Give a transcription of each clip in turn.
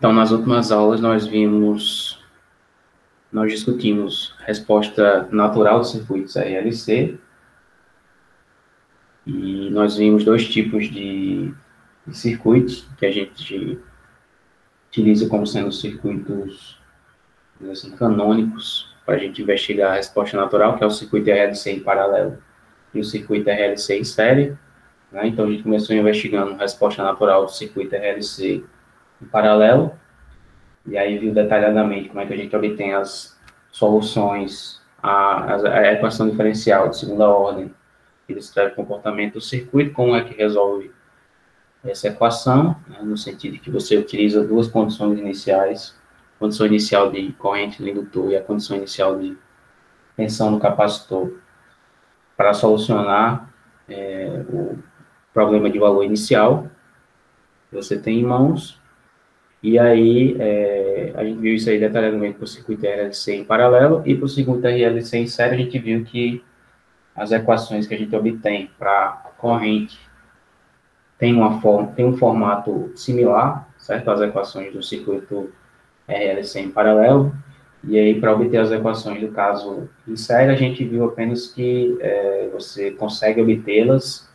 Então, nas últimas aulas, nós discutimos resposta natural dos circuitos RLC, e nós vimos dois tipos de circuitos que a gente utiliza como sendo circuitos, assim, canônicos para a gente investigar a resposta natural, que é o circuito RLC em paralelo e o circuito RLC em série. Né? Então, a gente começou investigando a resposta natural do circuito RLC em paralelo, e aí viu detalhadamente como é que a gente obtém as soluções, a equação diferencial de segunda ordem, que descreve o comportamento do circuito, como é que resolve essa equação, né, no sentido que você utiliza duas condições iniciais, a condição inicial de corrente no indutor e a condição inicial de tensão no capacitor, para solucionar o problema de valor inicial que você tem em mãos. E aí, a gente viu isso aí detalhadamente para o circuito RLC em paralelo, e para o circuito RLC em série, a gente viu que as equações que a gente obtém para a corrente tem um formato similar, certo? Às equações do circuito RLC em paralelo. E aí, para obter as equações do caso em série, a gente viu apenas que você consegue obtê-las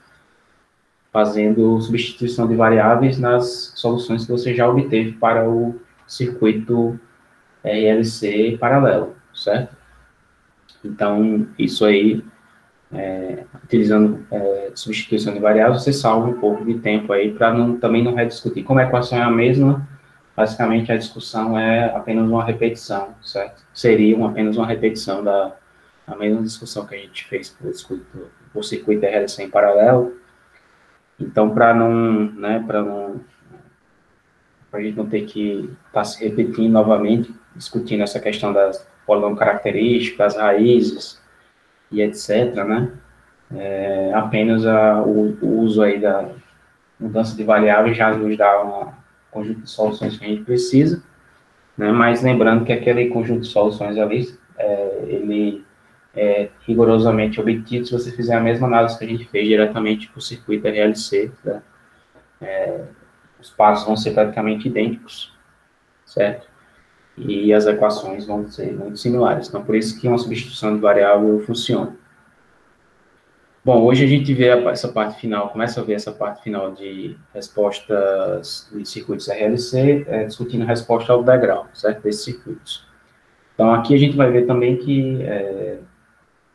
fazendo substituição de variáveis nas soluções que você já obteve para o circuito RLC paralelo, certo? Então, isso aí, utilizando substituição de variáveis, você salva um pouco de tempo aí para também não rediscutir. Como a equação é a mesma, basicamente a discussão é apenas uma repetição, certo? Seria apenas uma repetição da mesma discussão que a gente fez por circuito RLC em paralelo. Então, para a gente não ter que estar se repetindo novamente, discutindo essa questão das polinômio características, das raízes e etc., né? Apenas o uso aí da mudança de variáveis já nos dá um conjunto de soluções que a gente precisa, né? Mas lembrando que aquele conjunto de soluções ali, ele é rigorosamente obtido se você fizer a mesma análise que a gente fez diretamente para o circuito RLC, né? Os passos vão ser praticamente idênticos, certo? E as equações vão ser muito similares. Então, por isso que uma substituição de variável funciona. Bom, hoje a gente vê essa parte final, começa a ver essa parte final de respostas de circuitos RLC, discutindo a resposta ao degrau, certo? Desses circuitos. Então, aqui a gente vai ver também que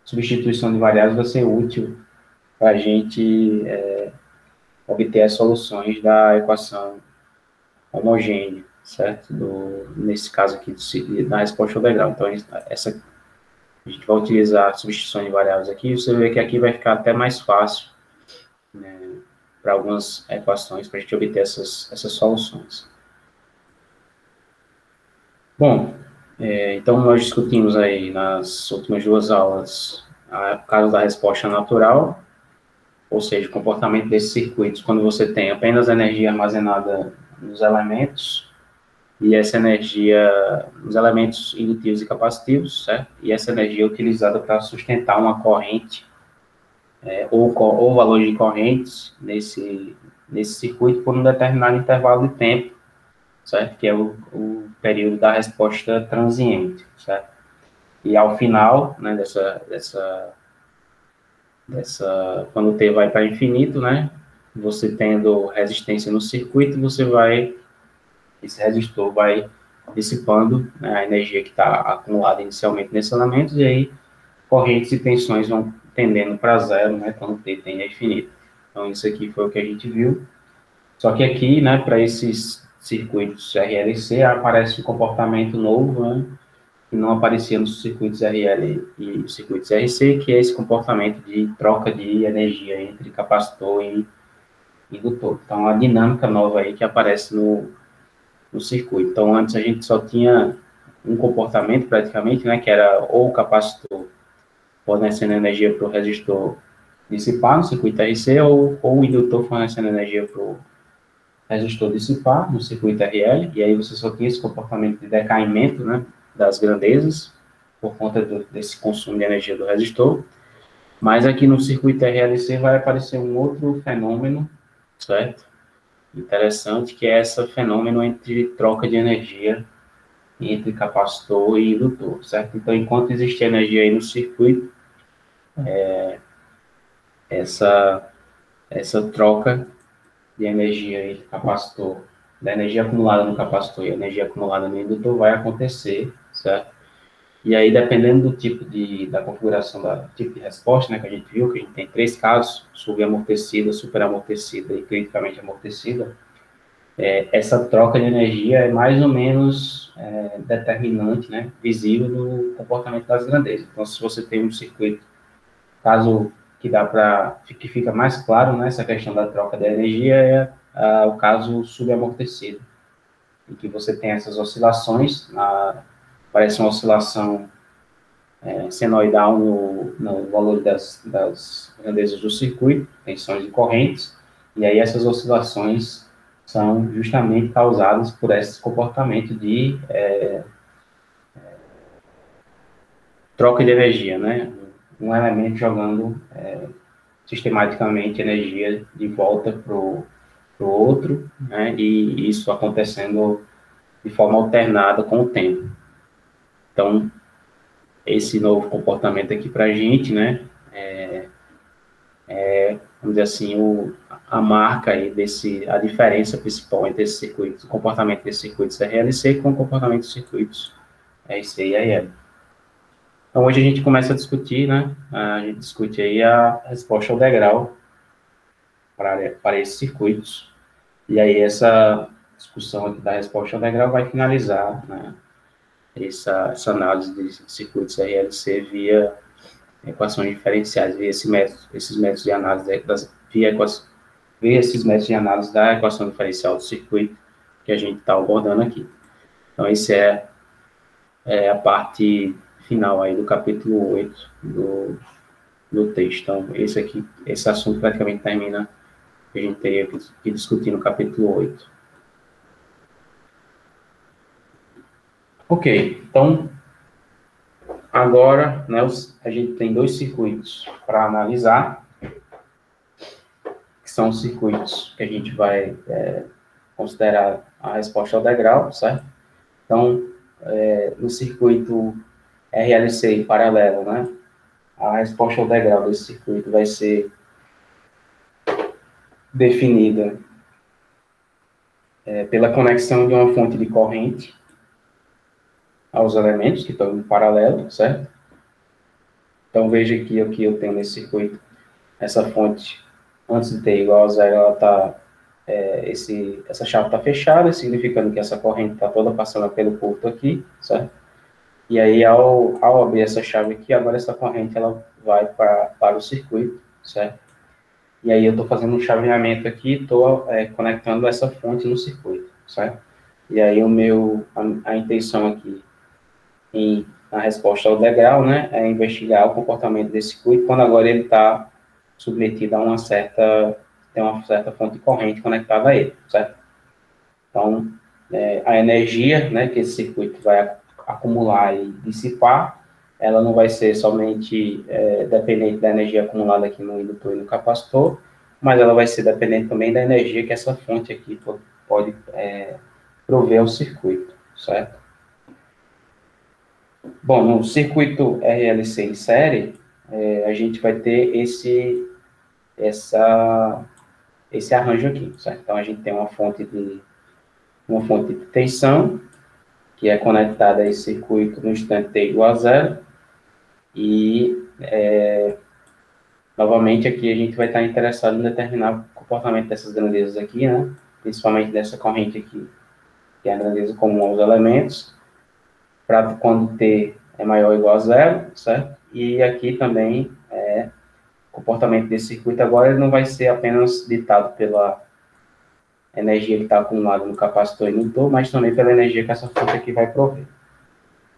substituição de variáveis vai ser útil para a gente obter as soluções da equação homogênea, certo? Nesse caso aqui, da resposta ao degrau. Então, a gente vai utilizar substituição de variáveis aqui, você vê que aqui vai ficar até mais fácil, né, para algumas equações, para a gente obter essas soluções. Bom, então nós discutimos aí nas últimas duas aulas o caso da resposta natural, ou seja, o comportamento desses circuitos quando você tem apenas energia armazenada nos elementos, e essa energia, nos elementos indutivos e capacitivos, certo? E essa energia é utilizada para sustentar uma corrente, ou valor de correntes nesse circuito por um determinado intervalo de tempo, certo? Que é o período da resposta transiente, certo? E ao final, né, quando o T vai para infinito, né, você tendo resistência no circuito, esse resistor vai dissipando, né, a energia que está acumulada inicialmente nesses elementos, e aí correntes e tensões vão tendendo para zero, né, quando o T tende a infinito. Então, isso aqui foi o que a gente viu. Só que aqui, né, para esses circuitos RLC, aparece um comportamento novo, né, que não aparecia nos circuitos RL e circuitos RC, que é esse comportamento de troca de energia entre capacitor e indutor. Então, a dinâmica nova aí que aparece no circuito. Então, antes a gente só tinha um comportamento praticamente, né, que era ou o capacitor fornecendo energia para o resistor dissipar no circuito RC, ou o indutor fornecendo energia para o resistor dissipar no circuito RL, e aí você só tinha esse comportamento de decaimento, né, das grandezas, por conta desse consumo de energia do resistor. Mas aqui no circuito RLC vai aparecer um outro fenômeno, certo? interessante, que é esse fenômeno entre troca de energia entre capacitor e indutor, certo? Então, enquanto existe energia aí no circuito, essa, essa troca de energia entre capacitor, da energia acumulada no capacitor e a energia acumulada no indutor vai acontecer, certo? E aí, dependendo do tipo da configuração, da tipo de resposta, né, que a gente viu, que a gente tem três casos, subamortecida, superamortecida e criticamente amortecida, essa troca de energia é mais ou menos determinante, né, visível no comportamento das grandezas. Então, se você tem um circuito, caso que dá para, que fica mais claro, né, essa questão da troca de energia é o caso subamortecido, em que você tem essas oscilações, parece uma oscilação senoidal no valor das grandezas do circuito, tensões e correntes, e aí essas oscilações são justamente causadas por esse comportamento de troca de energia, né? Um elemento jogando sistematicamente energia de volta para o outro, né? E isso acontecendo de forma alternada com o tempo. Então, esse novo comportamento aqui para a gente, né? Vamos dizer assim, a marca aí a diferença principal entre esses circuitos, o comportamento desses circuitos RLC com o comportamento dos circuitos RC e IL. Então, hoje a gente começa a discutir, né? A gente discute aí a resposta ao degrau para esses circuitos. E aí, essa discussão aqui da resposta ao degrau vai finalizar, né, essa análise de circuitos RLC via equações diferenciais, via esses métodos de análise via esses métodos de análise da equação diferencial do circuito que a gente está abordando aqui. Então, esse é a parte final aí do capítulo 8 do texto. Então, esse assunto praticamente termina, que a gente teria que discutir no capítulo 8. Ok, então, agora, né, a gente tem dois circuitos para analisar, que são os circuitos que a gente vai considerar a resposta ao degrau, certo? Então, no circuito RLC em paralelo, né, a resposta ao degrau desse circuito vai ser definida pela conexão de uma fonte de corrente aos elementos que estão em paralelo, certo? Então, veja que aqui eu tenho nesse circuito essa fonte, antes de t igual a zero, ela está essa chave está fechada, significando que essa corrente está toda passando pelo curto aqui, certo? E aí, ao abrir essa chave aqui, agora essa corrente ela vai para o circuito, certo? E aí eu estou fazendo um chaveamento aqui, estou conectando essa fonte no circuito, certo? E aí a intenção aqui na resposta ao degrau, né, é investigar o comportamento desse circuito quando agora ele está submetido a tem uma certa fonte de corrente conectada a ele, certo? Então, a energia, né, que esse circuito vai acumular e dissipar, ela não vai ser somente dependente da energia acumulada aqui no indutor e no capacitor, mas ela vai ser dependente também da energia que essa fonte aqui pode prover ao circuito, certo? Bom, no circuito RLC em série, a gente vai ter esse arranjo aqui, certo? Então, a gente tem uma fonte de tensão, que é conectada a esse circuito no instante t igual a zero, e, novamente, aqui a gente vai estar interessado em determinar o comportamento dessas grandezas aqui, né? Principalmente dessa corrente aqui, que é a grandeza comum aos elementos, para quando t é maior ou igual a zero, certo? E aqui também, o comportamento desse circuito agora ele não vai ser apenas ditado pela energia que está acumulada no capacitor e no indutor, mas também pela energia que essa fonte aqui vai prover.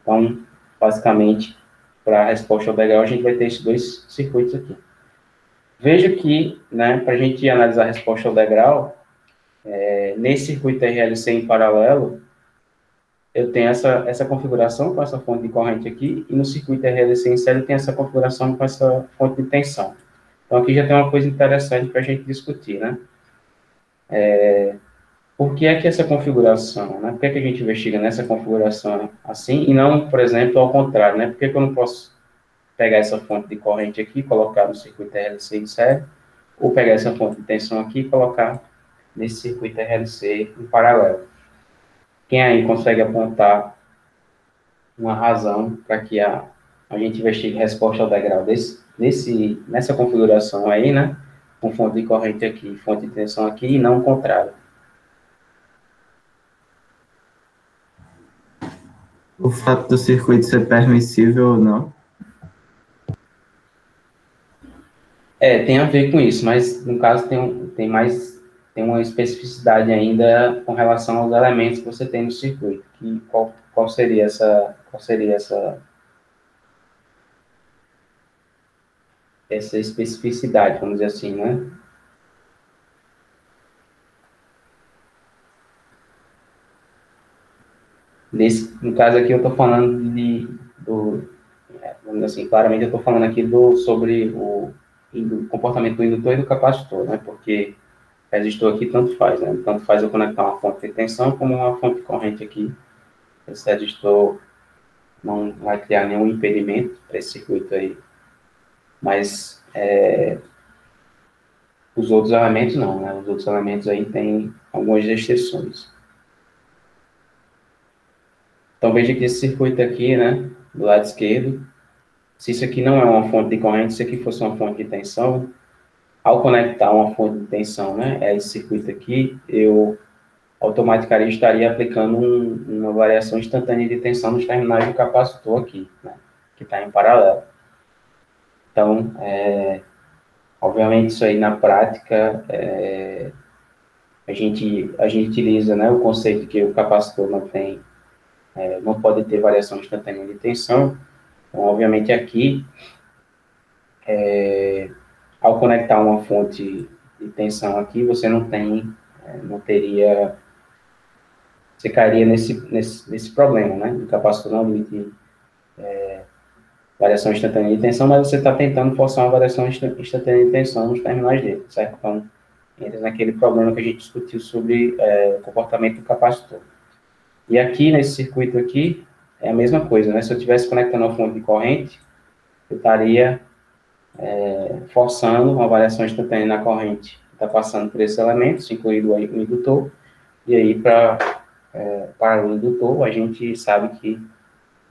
Então, basicamente, para a resposta ao degrau, a gente vai ter esses dois circuitos aqui. Veja que, né, para a gente analisar a resposta ao degrau, nesse circuito RLC em paralelo, eu tenho essa configuração com essa fonte de corrente aqui, e no circuito RLC em série eu tenho essa configuração com essa fonte de tensão. Então, aqui já tem uma coisa interessante para a gente discutir, né? Por que é que essa configuração, né? Por que é que a gente investiga nessa configuração assim e não, por exemplo, ao contrário, né? Por que que eu não posso pegar essa fonte de corrente aqui, colocar no circuito RLC em série, ou pegar essa fonte de tensão aqui e colocar nesse circuito RLC em paralelo? Quem aí consegue apontar uma razão para que a gente investigue resposta ao degrau nessa configuração aí, né? Com fonte de corrente aqui, fonte de tensão aqui, e não o contrário. O fato do circuito ser permissível ou não. Tem a ver com isso, mas no caso tem uma especificidade ainda com relação aos elementos que você tem no circuito. Qual seria essa especificidade, vamos dizer assim, né? No caso aqui eu estou falando vamos dizer assim, claramente eu estou falando aqui sobre o comportamento do indutor e do capacitor, né? Porque resistor aqui tanto faz, né? Tanto faz eu conectar uma fonte de tensão como uma fonte de corrente aqui. Esse resistor não vai criar nenhum impedimento para esse circuito aí. Mas os outros elementos não, né? Os outros elementos aí têm algumas restrições. Então veja que esse circuito aqui, né, do lado esquerdo, se isso aqui não é uma fonte de corrente, se isso aqui fosse uma fonte de tensão, ao conectar uma fonte de tensão, né, a esse circuito aqui, eu automaticamente estaria aplicando uma variação instantânea de tensão nos terminais do capacitor aqui, né, que está em paralelo. Então, obviamente, isso aí na prática, a gente utiliza, né, o conceito que o capacitor não pode ter variação instantânea de tensão. Então, obviamente, aqui, ao conectar uma fonte de tensão aqui, você não teria, você cairia nesse problema, né? O capacitor não admite variação instantânea de tensão, mas você está tentando forçar uma variação instantânea de tensão nos terminais dele, certo? Então, entra naquele problema que a gente discutiu sobre o comportamento do capacitor. E aqui, nesse circuito aqui, é a mesma coisa, né? Se eu estivesse conectando uma fonte de corrente, eu estaria forçando uma variação instantânea na corrente que está passando por esses elementos, incluído aí o indutor, e aí para o indutor, a gente sabe que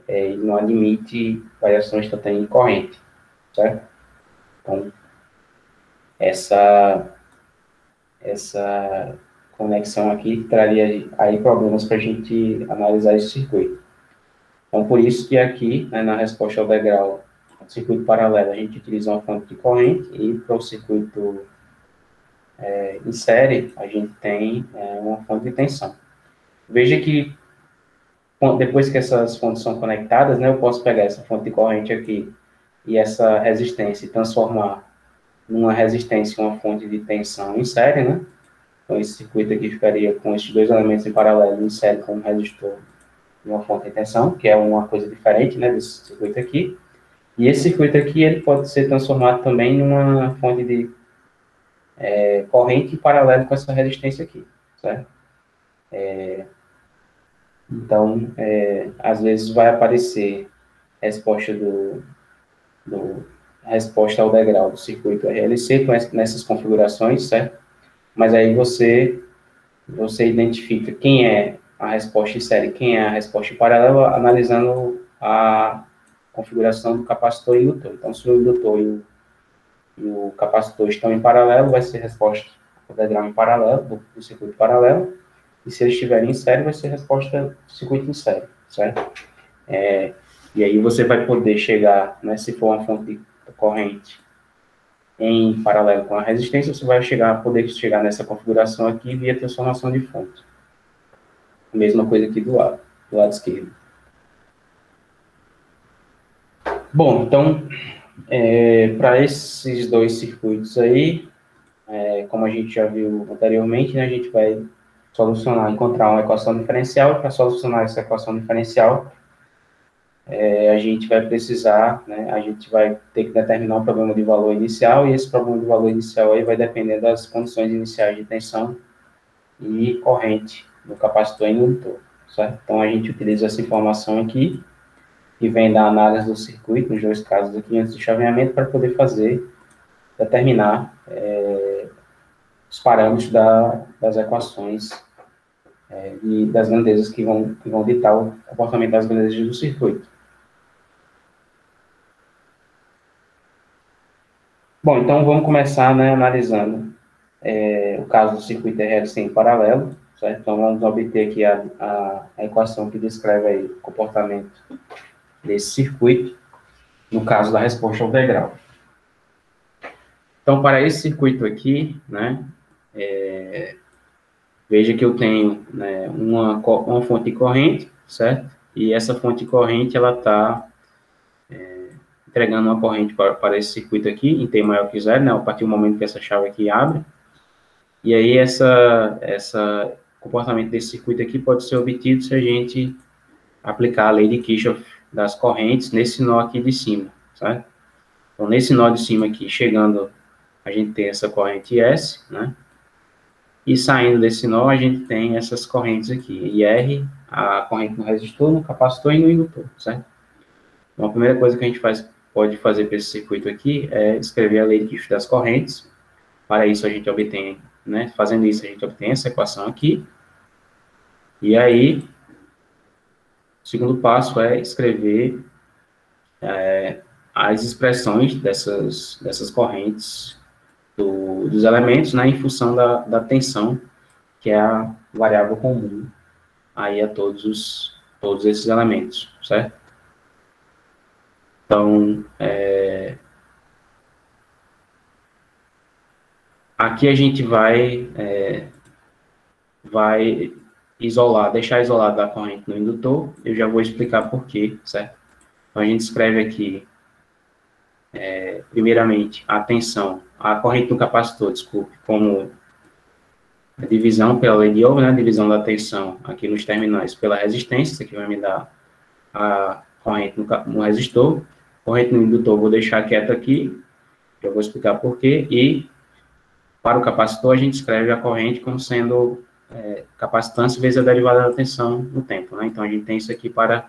ele não admite variação instantânea de corrente, certo? Então, essa conexão aqui traria aí problemas para a gente analisar esse circuito. Então, por isso que aqui, né, na resposta ao degrau, circuito paralelo, a gente utiliza uma fonte de corrente, e para o circuito em série, a gente tem uma fonte de tensão. Veja que, depois que essas fontes são conectadas, né, eu posso pegar essa fonte de corrente aqui e essa resistência e transformar numa resistência, uma fonte de tensão em série, né? Então, esse circuito aqui ficaria com esses dois elementos em paralelo, em série com um resistor e uma fonte de tensão, que é uma coisa diferente, né, desse circuito aqui. E esse circuito aqui, ele pode ser transformado também em uma fonte de corrente em paralelo com essa resistência aqui, certo? Então, às vezes vai aparecer resposta resposta ao degrau do circuito RLC nessas configurações, certo? Mas aí você identifica quem é a resposta em série, quem é a resposta em paralelo, analisando a configuração do capacitor e indutor. Então, se o indutor e o capacitor estão em paralelo, vai ser resposta ao degrau em paralelo, do circuito paralelo, e se eles estiverem em série, vai ser resposta do circuito em série, certo? E aí você vai poder chegar, né, se for uma fonte de corrente em paralelo com a resistência, você vai poder chegar nessa configuração aqui via transformação de fonte. A mesma coisa aqui do lado esquerdo. Bom, então, para esses dois circuitos aí, como a gente já viu anteriormente, né, a gente vai encontrar uma equação diferencial, e para solucionar essa equação diferencial, a gente vai precisar, né, a gente vai ter que determinar um problema de valor inicial, e esse problema de valor inicial aí vai depender das condições iniciais de tensão e corrente no capacitor e no indutor, certo? Então, a gente utiliza essa informação aqui, que vem da análise do circuito, nos dois casos aqui, antes do chaveamento, para poder determinar os parâmetros das equações e das grandezas que vão ditar o comportamento das grandezas do circuito. Bom, então vamos começar, né, analisando o caso do circuito RLC em paralelo, certo? Então vamos obter aqui a equação que descreve aí o comportamento desse circuito, no caso da resposta ao degrau. Então, para esse circuito aqui, né, veja que eu tenho, né, uma fonte de corrente, certo? E essa fonte de corrente, ela está entregando uma corrente para esse circuito aqui, em T maior que zero, né, a partir do momento que essa chave aqui abre. E aí, esse comportamento desse circuito aqui pode ser obtido se a gente aplicar a lei de Kirchhoff das correntes nesse nó aqui de cima, certo? Então, nesse nó de cima aqui, chegando, a gente tem essa corrente S, né? E saindo desse nó, a gente tem essas correntes aqui, IR, a corrente no resistor, no capacitor e no indutor, certo? Então, a primeira coisa que a gente pode fazer para esse circuito aqui é escrever a lei de Kirchhoff das correntes. Para isso, a gente obtém, né? Fazendo isso, a gente obtém essa equação aqui. E aí, o segundo passo é escrever as expressões dessas correntes dos elementos, né, em função da tensão, que é a variável comum aí a todos esses elementos, certo? Então, aqui a gente vai deixar isolada a corrente no indutor. Eu já vou explicar por quê, certo? Então, a gente escreve aqui, primeiramente, a corrente no capacitor, desculpe, como a divisão pela lei de Ohm, né, a divisão da tensão aqui nos terminais pela resistência, isso aqui vai me dar a corrente no resistor. Corrente no indutor vou deixar quieto aqui, eu vou explicar por quê, e para o capacitor a gente escreve a corrente como sendo capacitância vezes a derivada da tensão no tempo, né? Então a gente tem isso aqui para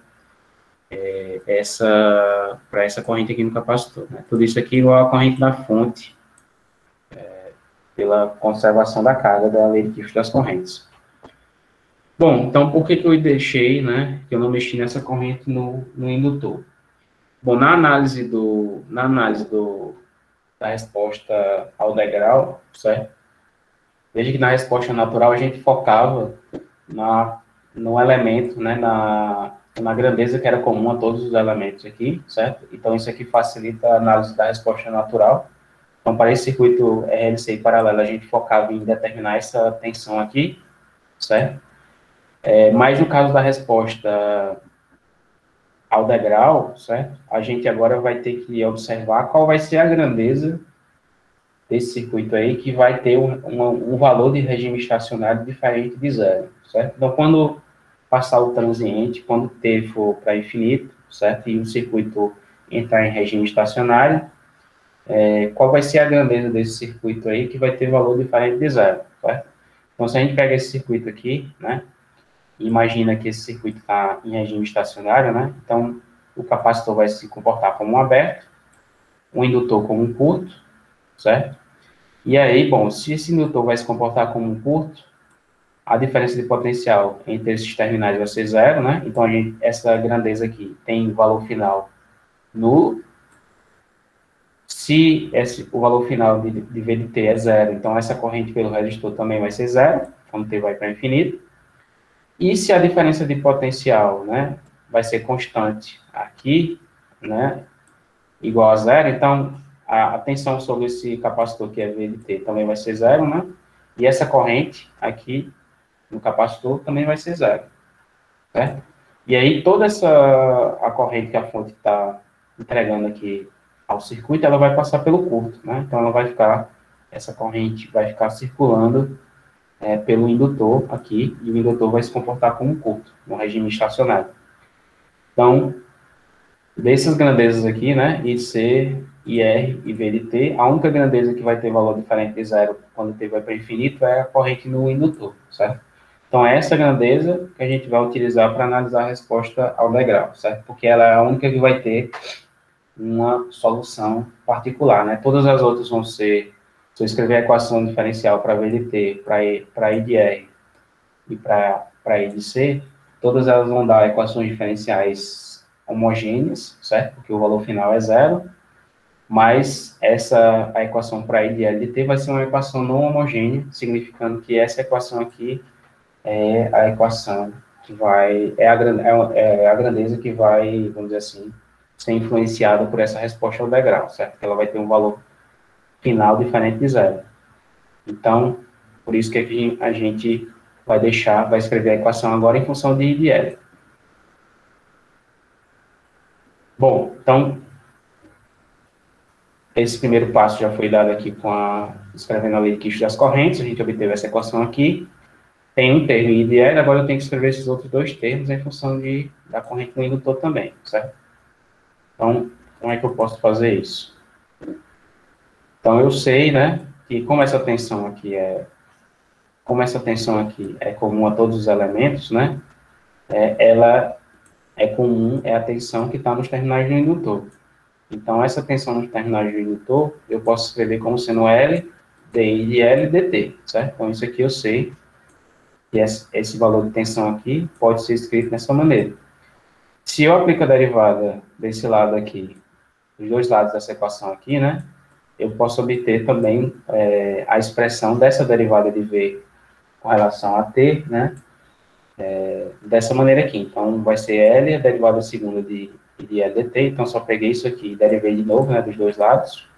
essa corrente aqui no capacitor, né? Tudo isso aqui igual a corrente da fonte, pela conservação da carga da lei de Kirchhoff das correntes. Bom, então por que eu deixei, né, que eu não mexi nessa corrente no indutor? Bom, na análise da resposta ao degrau, certo? Veja que na resposta natural a gente focava no elemento, né, na grandeza que era comum a todos os elementos aqui, certo? Então, isso aqui facilita a análise da resposta natural. Então, para esse circuito RLC paralelo, a gente focava em determinar essa tensão aqui, certo? Mas no caso da resposta ao degrau, certo? A gente agora vai ter que observar qual vai ser a grandeza desse circuito aí, que vai ter um valor de regime estacionário diferente de zero, certo? Então, quando passar o transiente, quando T for para infinito, certo? E o circuito entrar em regime estacionário, qual vai ser a grandeza desse circuito aí, que vai ter valor diferente de zero, certo? Então, se a gente pega esse circuito aqui, né? Imagina que esse circuito está em regime estacionário, né? Então, o capacitor vai se comportar como um aberto, o indutor como um curto, certo? E aí, bom, se esse indutor vai se comportar como um curto, a diferença de potencial entre esses terminais vai ser zero, né? Então, essa grandeza aqui tem valor final nulo. Se o valor final de V de T é zero, então essa corrente pelo resistor também vai ser zero, quando T vai para infinito. E se a diferença de potencial, né, vai ser constante aqui, né, igual a zero, então a tensão sobre esse capacitor que é V de T também vai ser zero, né? E essa corrente aqui no capacitor também vai ser zero, certo? E aí toda a corrente que a fonte está entregando aqui ao circuito, ela vai passar pelo curto, né? Então essa corrente vai ficar circulando pelo indutor aqui, e o indutor vai se comportar como um curto, no regime estacionário. Então, dessas grandezas aqui, né, IC, IR e V de T, a única grandeza que vai ter valor diferente de zero quando T vai para infinito é a corrente no indutor, certo? Então, é essa grandeza que a gente vai utilizar para analisar a resposta ao degrau, certo? Porque ela é a única que vai ter uma solução particular, né? Todas as outras vão ser, se eu escrever a equação diferencial para VDT, para IDR e para IDC, todas elas vão dar equações diferenciais homogêneas, certo? Porque o valor final é zero, mas a equação para IDLT vai ser uma equação não homogênea, significando que essa equação aqui é a equação que vai, é a grandeza que vai, vamos dizer assim, ser influenciada por essa resposta ao degrau, certo? Que ela vai ter um valor final diferente de zero. Então, por isso que a gente vai escrever a equação agora em função de I de L. Bom, então, esse primeiro passo já foi dado aqui escrevendo a lei de Kirchhoff das correntes, a gente obteve essa equação aqui. Tem um termo I de L, agora eu tenho que escrever esses outros dois termos em função da corrente do indutor também, certo? Então, como é que eu posso fazer isso? Então, eu sei, né, que como essa tensão aqui é comum a todos os elementos, né, ela é comum, é a tensão que está nos terminais do indutor. Então, essa tensão nos terminais do indutor, eu posso escrever como sendo L, DI de L, dt, certo? Então, isso aqui eu sei, que esse valor de tensão aqui pode ser escrito dessa maneira. Se eu aplico a derivada desse lado aqui, dos dois lados dessa equação aqui, né, eu posso obter também a expressão dessa derivada de V com relação a T, né, dessa maneira aqui. Então, vai ser L, a derivada segunda de L dt, então só peguei isso aqui e derivei de novo, né, dos dois lados.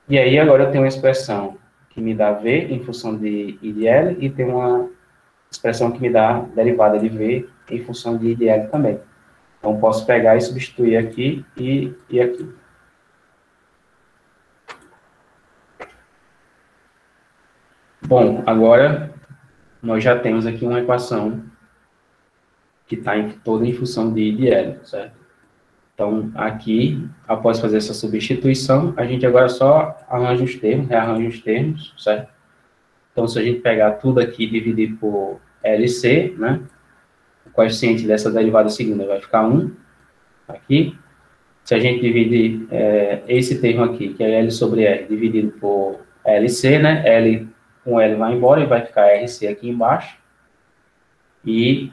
E aí, agora eu tenho uma expressão que me dá V em função de I de L, e tem uma expressão que me dá derivada de V em função de I de L também. Então, posso pegar e substituir aqui e aqui. Bom, agora nós já temos aqui uma equação que está toda em função de I de L, certo? Então, aqui, após fazer essa substituição, a gente agora só arranja os termos, rearranja os termos, certo? Então, se a gente pegar tudo aqui e dividir por LC, né, o coeficiente dessa derivada segunda vai ficar 1, aqui. Se a gente dividir esse termo aqui, que é L sobre R, dividido por LC, né, L com L vai embora e vai ficar RC aqui embaixo. E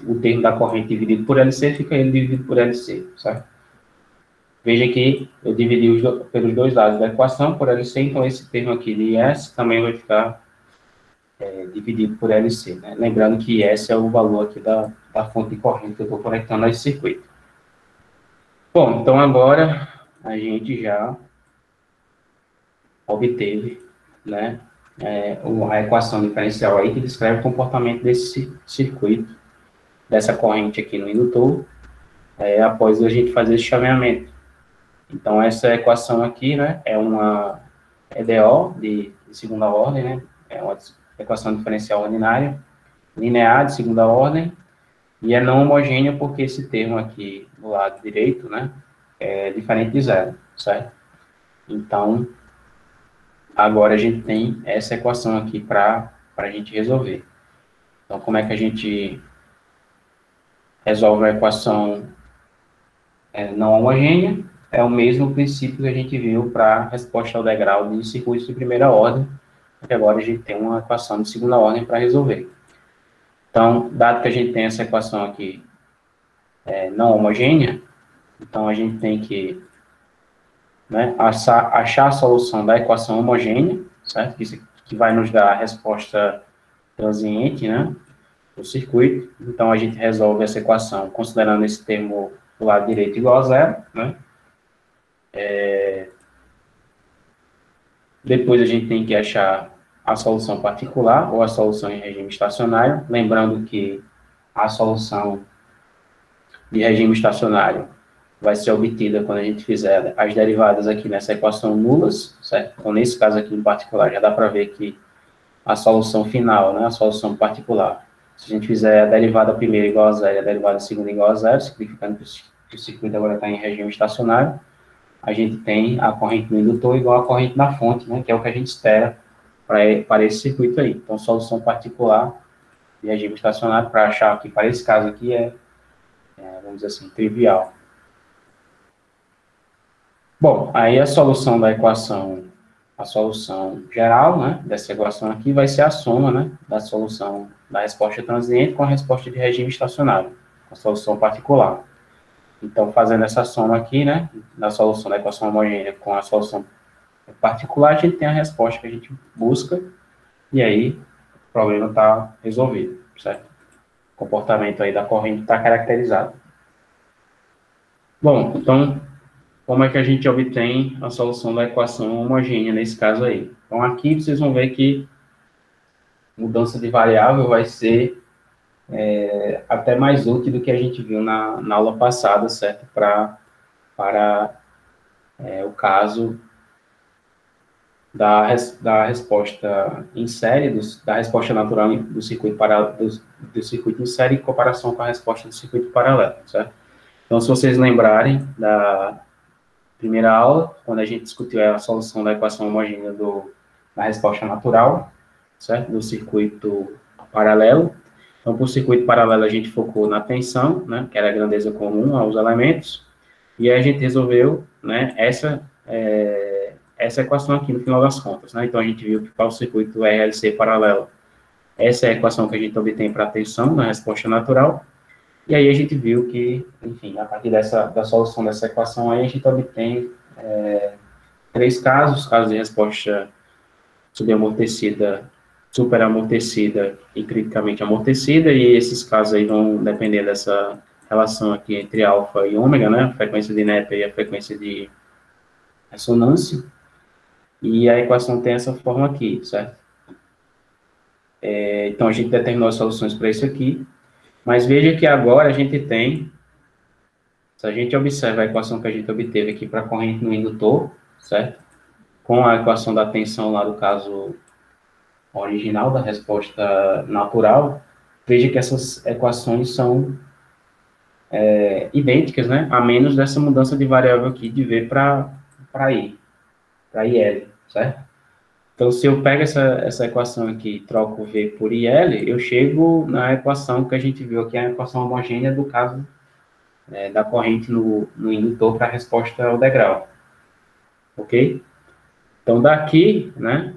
o termo da corrente dividido por LC fica ele dividido por LC, certo? Veja que eu dividi pelos dois lados da equação por LC, então esse termo aqui de S também vai ficar dividido por LC, né? Lembrando que S é o valor aqui da fonte de corrente que eu estou conectando a esse circuito. Bom, então agora a gente já obteve, né, a equação diferencial aí que descreve o comportamento desse circuito, dessa corrente aqui no indutor, após a gente fazer esse chaveamento. Então, essa equação aqui, né, é uma EDO de segunda ordem, né, é uma equação diferencial ordinária, linear de segunda ordem, e é não homogênea porque esse termo aqui do lado direito, né, é diferente de zero, certo? Então, agora a gente tem essa equação aqui para a gente resolver. Então, como é que a gente resolve a equação não homogênea? É o mesmo princípio que a gente viu para a resposta ao degrau de circuitos de primeira ordem, porque agora a gente tem uma equação de segunda ordem para resolver. Então, dado que a gente tem essa equação aqui não homogênea, então a gente tem que, né, achar a solução da equação homogênea, certo? Isso que vai nos dar a resposta transiente, né, do circuito. Então, a gente resolve essa equação considerando esse termo do lado direito igual a zero, né? Depois a gente tem que achar a solução particular ou a solução em regime estacionário, lembrando que a solução de regime estacionário vai ser obtida quando a gente fizer as derivadas aqui nessa equação nulas, certo? Então, nesse caso aqui em particular, já dá para ver que a solução final, né, a solução particular, se a gente fizer a derivada primeira igual a zero e a derivada segunda igual a zero, significando que o circuito agora está em regime estacionário, a gente tem a corrente no indutor igual à corrente na fonte, né, que é o que a gente espera para esse circuito aí. Então, solução particular de regime estacionário, para achar que para esse caso aqui vamos dizer assim, trivial. Bom, aí a solução da equação, a solução geral, né, dessa equação aqui vai ser a soma, né, da solução da resposta transiente com a resposta de regime estacionário, a solução particular. Então, fazendo essa soma aqui, né, da solução da equação homogênea com a solução particular, a gente tem a resposta que a gente busca, e aí o problema está resolvido, certo? O comportamento aí da corrente está caracterizado. Bom, então, como é que a gente obtém a solução da equação homogênea nesse caso aí? Então, aqui vocês vão ver que mudança de variável vai ser até mais útil do que a gente viu na aula passada, certo? Para o caso da resposta em série, da resposta natural do circuito do circuito em série em comparação com a resposta do circuito paralelo, certo? Então, se vocês lembrarem da primeira aula, quando a gente discutiu a solução da equação homogênea da resposta natural, certo? Do circuito paralelo. Então, para o circuito paralelo, a gente focou na tensão, né, que era a grandeza comum aos elementos, e aí a gente resolveu, né, essa equação aqui no final das contas, né? Então, a gente viu que para o circuito RLC paralelo, essa é a equação que a gente obtém para a tensão na resposta natural, e aí a gente viu que, enfim, a partir da solução dessa equação aí, a gente obtém três casos de resposta subamortecida, superamortecida e criticamente amortecida, e esses casos aí vão depender dessa relação aqui entre alfa e ômega, né, a frequência de Neper e a frequência de ressonância, e a equação tem essa forma aqui, certo? Então, a gente determinou as soluções para isso aqui, mas veja que agora a gente tem, se a gente observa a equação que a gente obteve aqui para a corrente no indutor, certo? Com a equação da tensão lá do caso original da resposta natural, veja que essas equações são idênticas, né? A menos dessa mudança de variável aqui de V para I, para IL, certo? Então, se eu pego essa equação aqui e troco V por IL, eu chego na equação que a gente viu aqui, a equação homogênea do caso da corrente no indutor para a resposta ao degrau. Ok? Então, daqui, né,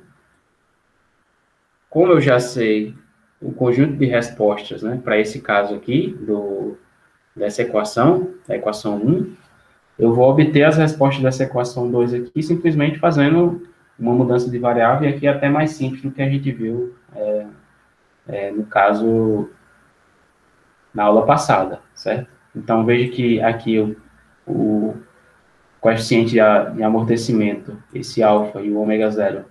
como eu já sei o conjunto de respostas, né, para esse caso aqui, dessa equação, da equação 1, eu vou obter as respostas dessa equação 2 aqui, simplesmente fazendo uma mudança de variável, e aqui é até mais simples do que a gente viu no caso, na aula passada, certo? Então, veja que aqui o coeficiente de amortecimento, esse alfa e o ômega zero,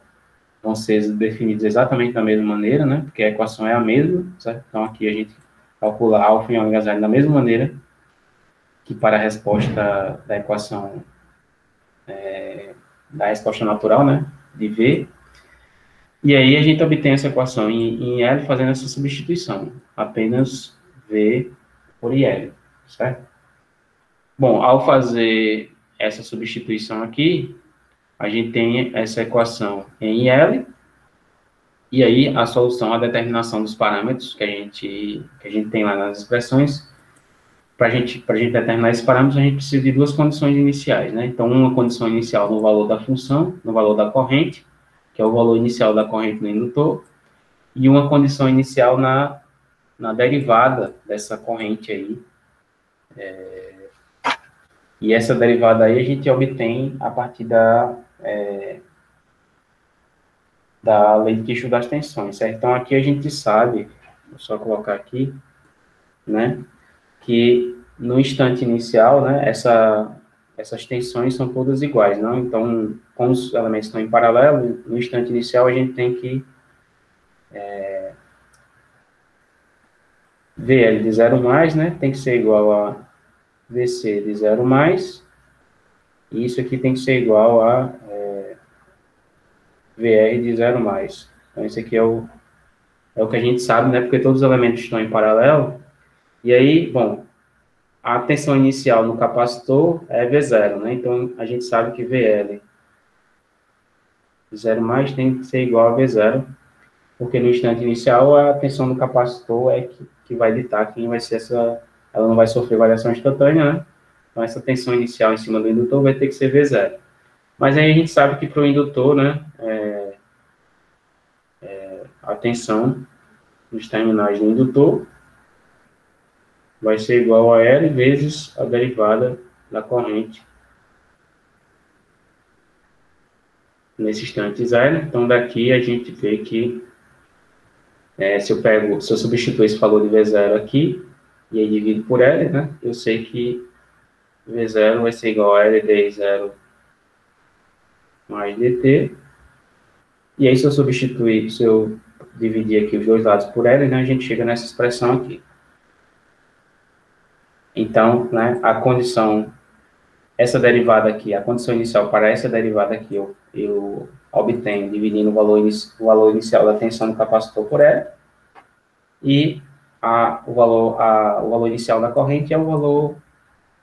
vão ser definidos exatamente da mesma maneira, né? Porque a equação é a mesma, certo? Então, aqui a gente calcula alfa e ômega zero da mesma maneira que para a resposta da equação da resposta natural, né? De V. E aí a gente obtém essa equação em L fazendo essa substituição. Apenas V por IL, certo? Bom, ao fazer essa substituição aqui, a gente tem essa equação em L, e aí a solução, a determinação dos parâmetros que a gente tem lá nas expressões. Para a gente determinar esses parâmetros, a gente precisa de duas condições iniciais, né? Então, uma condição inicial no valor da função, no valor da corrente, que é o valor inicial da corrente no indutor, e uma condição inicial na derivada dessa corrente aí. E essa derivada aí a gente obtém a partir da lei de Kirchhoff das tensões, certo? Então, aqui a gente sabe, vou só colocar aqui, né, que no instante inicial, né, essas tensões são todas iguais, não? Então, como os elementos estão em paralelo, no instante inicial a gente tem que VL de 0 mais, né, tem que ser igual a VC de 0 mais, e isso aqui tem que ser igual a VR de 0 mais. Então, esse aqui é o que a gente sabe, né, porque todos os elementos estão em paralelo. E aí, bom, a tensão inicial no capacitor é V0, né, então a gente sabe que VL zero mais tem que ser igual a V0, porque no instante inicial a tensão do capacitor é que vai ditar quem vai ser essa, ela não vai sofrer variação instantânea, né? Então essa tensão inicial em cima do indutor vai ter que ser V0. Mas aí a gente sabe que para o indutor, né, a tensão nos terminais do indutor vai ser igual a L vezes a derivada da corrente nesse instante zero. Então daqui a gente vê que se eu substituir esse valor de V0 aqui, e aí divido por L, né, eu sei que V0 vai ser igual a L d0 mais dt. E aí, se eu dividir aqui os dois lados por L, né, a gente chega nessa expressão aqui. Então, né, a condição, essa derivada aqui, a condição inicial para essa derivada aqui, eu obtenho dividindo o valor inicial da tensão do capacitor por L, e o valor inicial da corrente é o valor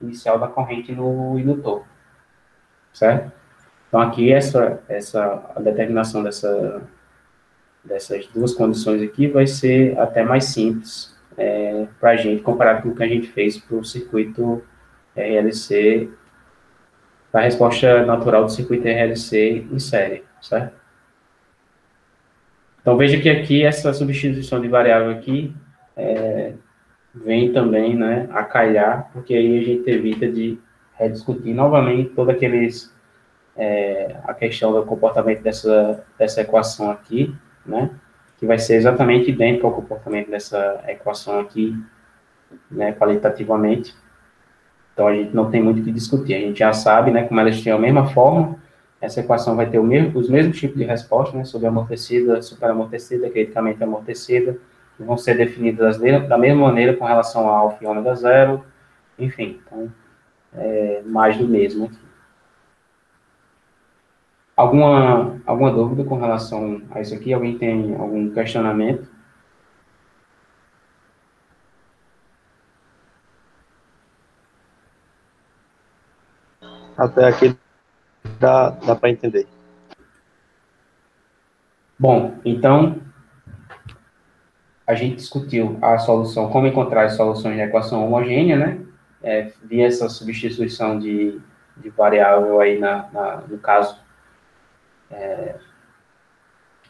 inicial da corrente no indutor, certo? Então, aqui, a determinação dessas duas condições aqui vai ser até mais simples para a gente, comparado com o que a gente fez para o circuito RLC, para a resposta natural do circuito RLC em série, certo? Então, veja que aqui, essa substituição de variável aqui vem também, né, a calhar, porque aí a gente evita de rediscutir novamente todo a questão do comportamento dessa equação aqui, né, que vai ser exatamente idêntico ao comportamento dessa equação aqui, né, qualitativamente. Então, a gente não tem muito o que discutir. A gente já sabe, né, como elas têm a mesma forma, essa equação vai ter os mesmos tipos de resposta, né, sobreamortecida, superamortecida, criticamente amortecida, que vão ser definidas da mesma maneira com relação a alfa e ômega zero, enfim, então, mais do mesmo aqui. Alguma dúvida com relação a isso aqui? Alguém tem algum questionamento? Até aqui dá para entender. Bom, então, a gente discutiu a solução, como encontrar as soluções de equação homogênea, né? Via essa substituição de variável aí, no caso,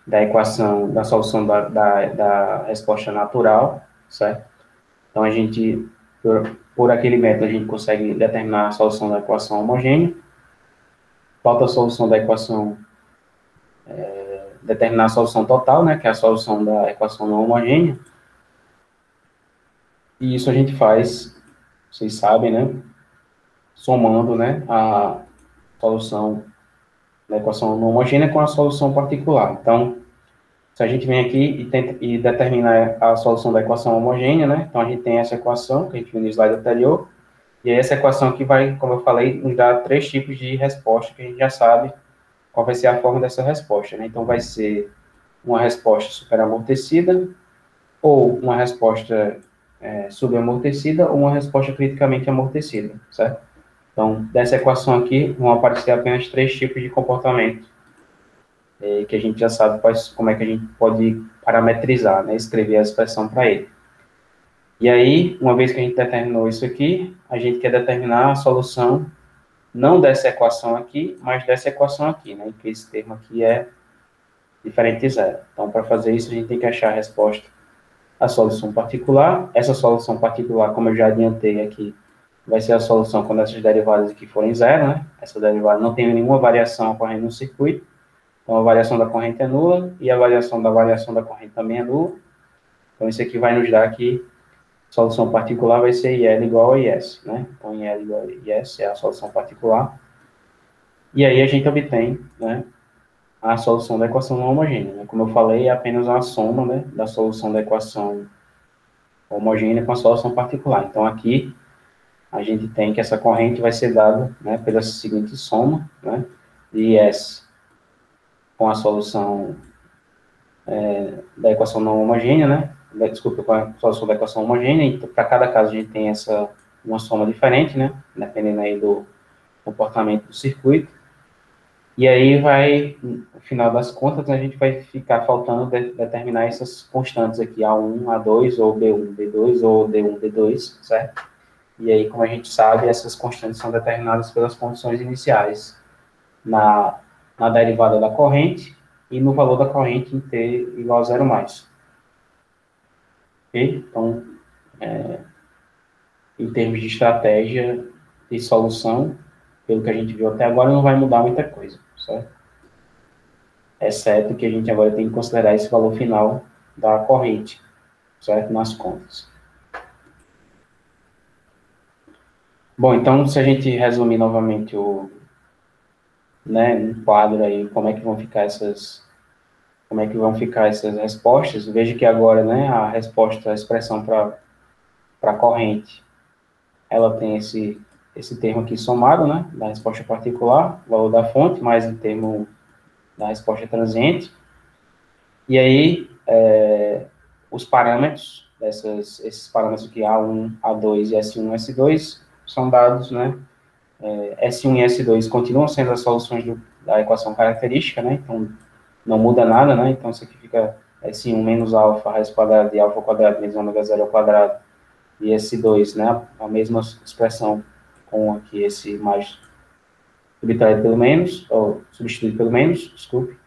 da equação, da solução da resposta natural, certo? Então, a gente, por aquele método, a gente consegue determinar a solução da equação homogênea. Falta a solução da equação, determinar a solução total, né, que é a solução da equação não homogênea. E isso a gente faz, vocês sabem, né, somando, né, a solução da equação não homogênea com a solução particular. Então, se a gente vem aqui e determinar a solução da equação homogênea, né, então a gente tem essa equação, que a gente viu no slide anterior, e essa equação aqui vai, como eu falei, nos dar 3 tipos de resposta, que a gente já sabe qual vai ser a forma dessa resposta, né? Então, vai ser uma resposta superamortecida, ou uma resposta subamortecida, ou uma resposta criticamente amortecida, certo? Então, dessa equação aqui, vão aparecer apenas 3 tipos de comportamento, que a gente já sabe como é que a gente pode parametrizar, né? Escrever a expressão para ele. E aí, uma vez que a gente determinou isso aqui, a gente quer determinar a solução, não dessa equação aqui, mas dessa equação aqui, né? Que esse termo aqui é diferente de zero. Então, para fazer isso, a gente tem que achar a resposta à solução particular. Essa solução particular, como eu já adiantei aqui, vai ser a solução quando essas derivadas aqui forem zero, né? Essa derivada não tem nenhuma variação ocorrendo no circuito. Então, a variação da corrente é nula, e a variação da corrente também é nula. Então, isso aqui vai nos dar que a solução particular vai ser IL igual a IS, né? Então, IL igual a IS é a solução particular. E aí a gente obtém, né, a solução da equação não homogênea, né? Como eu falei, é apenas uma soma, né, da solução da equação homogênea com a solução particular. Então, aqui, a gente tem que essa corrente vai ser dada, né, pela seguinte soma, né, de IS com a solução da equação não homogênea, né, desculpa, com a solução da equação homogênea. Então, para cada caso, a gente tem uma soma diferente, né, dependendo aí do comportamento do circuito. E aí vai, no final das contas, a gente vai ficar faltando determinar essas constantes aqui, A1, A2, ou B1, B2, ou D1, D2, certo? E aí, como a gente sabe, essas constantes são determinadas pelas condições iniciais na derivada da corrente e no valor da corrente em t igual a zero mais. Ok? Então, em termos de estratégia de solução, pelo que a gente viu até agora, não vai mudar muita coisa, certo? Exceto que a gente agora tem que considerar esse valor final da corrente, certo? Nas contas. Bom, então, se a gente resumir novamente um quadro aí, como é que vão ficar essas respostas, veja que agora, né, a resposta, a expressão para a corrente, ela tem esse termo aqui somado, né, da resposta particular, valor da fonte, mais o termo da resposta transiente. E aí, os parâmetros, esses parâmetros aqui, A1, A2 e S1, S2, são dados, né, S1 e S2 continuam sendo as soluções da equação característica, né, então não muda nada, né, então isso aqui fica S1 menos alfa raiz quadrada de alfa ao quadrado menos ômega zero ao quadrado, e S2, né, a mesma expressão com aqui esse mais subtraído pelo menos, ou substituído pelo menos, desculpe,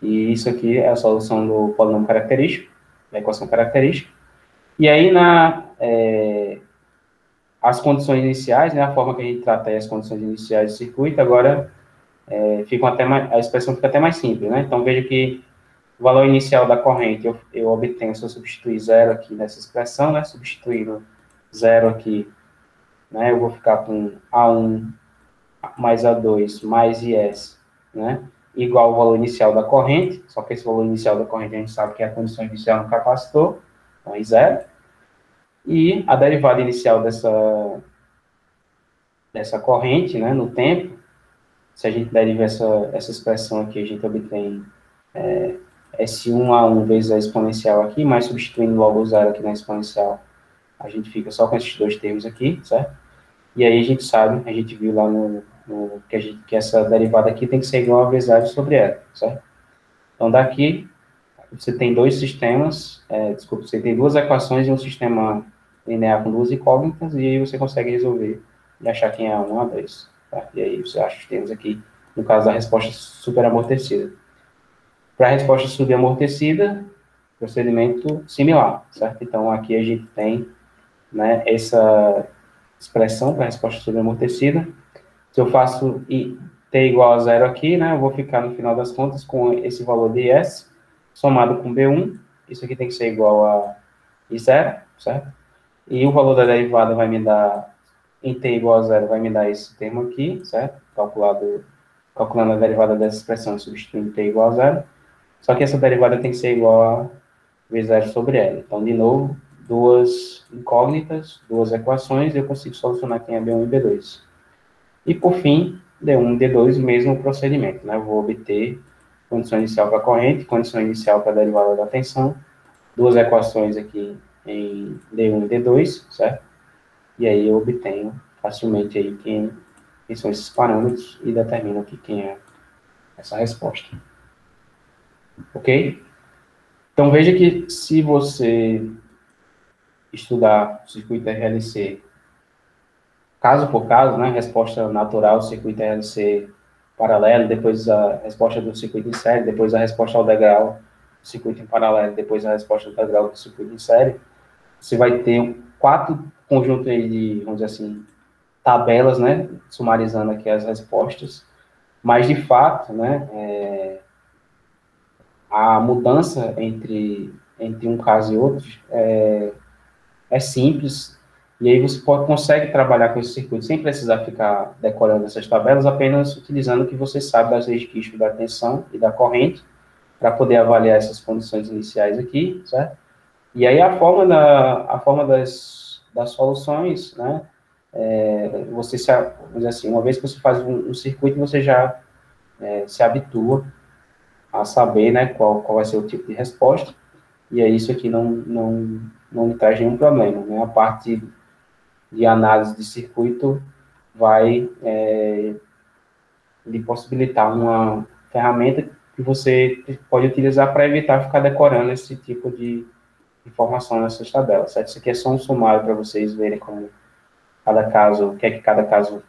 e isso aqui é a solução do polinômio característico, da equação característica. E aí, as condições iniciais, né, a forma que a gente trata aí as condições iniciais do circuito, agora a expressão fica até mais simples, né? Então, veja que o valor inicial da corrente eu obtenho se eu substituir zero aqui nessa expressão, né? Substituindo zero aqui, né? Eu vou ficar com A1 mais A2 mais IS, né? Igual ao valor inicial da corrente, só que esse valor inicial da corrente a gente sabe que é a condição inicial no capacitor, então é zero. E a derivada inicial dessa corrente, né, no tempo, se a gente deriva essa expressão aqui, a gente obtém S1A1 vezes a exponencial aqui, mas substituindo logo o zero aqui na exponencial, a gente fica só com esses dois termos aqui, certo? E aí a gente sabe, a gente viu lá que essa derivada aqui tem que ser igual a V0 sobre ela, certo? Então, daqui, você tem dois sistemas, você tem duas equações e um sistema linear com duas incógnitas, e aí você consegue resolver e achar quem é A1 e A2. Tá? E aí você acha os termos aqui, no caso da resposta superamortecida. Para a resposta subamortecida, procedimento similar, certo? Então, aqui a gente tem, né, essa expressão para a resposta subamortecida. Se eu faço t igual a zero aqui, né, eu vou ficar, no final das contas, com esse valor de S, somado com B1, isso aqui tem que ser igual a I0, certo? E o valor da derivada vai me dar, em t igual a zero, vai me dar esse termo aqui, certo? Calculando a derivada dessa expressão, substituindo t igual a zero. Só que essa derivada tem que ser igual a V0 sobre L. Então, de novo, duas incógnitas, duas equações, e eu consigo solucionar quem é B1 e B2. E, por fim, D1 e D2, o mesmo procedimento, né? Eu vou obter condição inicial para a corrente, condição inicial para a derivada da tensão, duas equações aqui em D1 e D2, certo? E aí eu obtenho facilmente aí quem são esses parâmetros e determino aqui quem é essa resposta. Ok? Então, veja que se você estudar o circuito RLC caso por caso, né, resposta natural do circuito RLC paralelo, depois a resposta do circuito em série, depois a resposta ao degrau do circuito em paralelo, depois a resposta ao degrau do circuito em série, você vai ter 4 conjuntos aí de, vamos dizer assim, tabelas, né, sumarizando aqui as respostas, mas de fato, né, a mudança entre um caso e outro é simples, e aí você consegue trabalhar com esse circuito sem precisar ficar decorando essas tabelas, apenas utilizando o que você sabe das leis de Kirchhoff da tensão e da corrente, para poder avaliar essas condições iniciais aqui, certo? E aí a forma das soluções, né, vamos dizer assim, uma vez que você faz um circuito, você já se habitua a saber, né, qual vai ser o tipo de resposta, e aí isso aqui não me traz nenhum problema, né? A parte de análise de circuito vai lhe possibilitar uma ferramenta que você pode utilizar para evitar ficar decorando esse tipo de informação nessas tabelas, certo? Isso aqui é só um sumário para vocês verem como cada caso, o que é que cada caso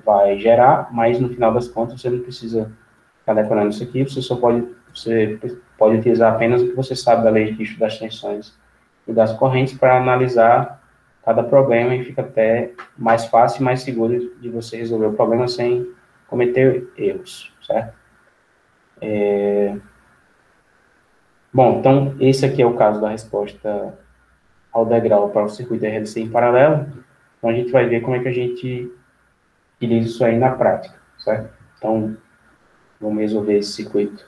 vai gerar, mas no final das contas você não precisa ficar decorando isso aqui, você pode utilizar apenas o que você sabe da lei de risco das tensões e das correntes para analisar cada problema e fica até mais fácil e mais seguro de você resolver o problema sem cometer erros, certo? Bom, então esse aqui é o caso da resposta ao degrau para o circuito RLC em paralelo. Então a gente vai ver como é que a gente utiliza isso aí na prática, certo? Então vamos resolver esse circuito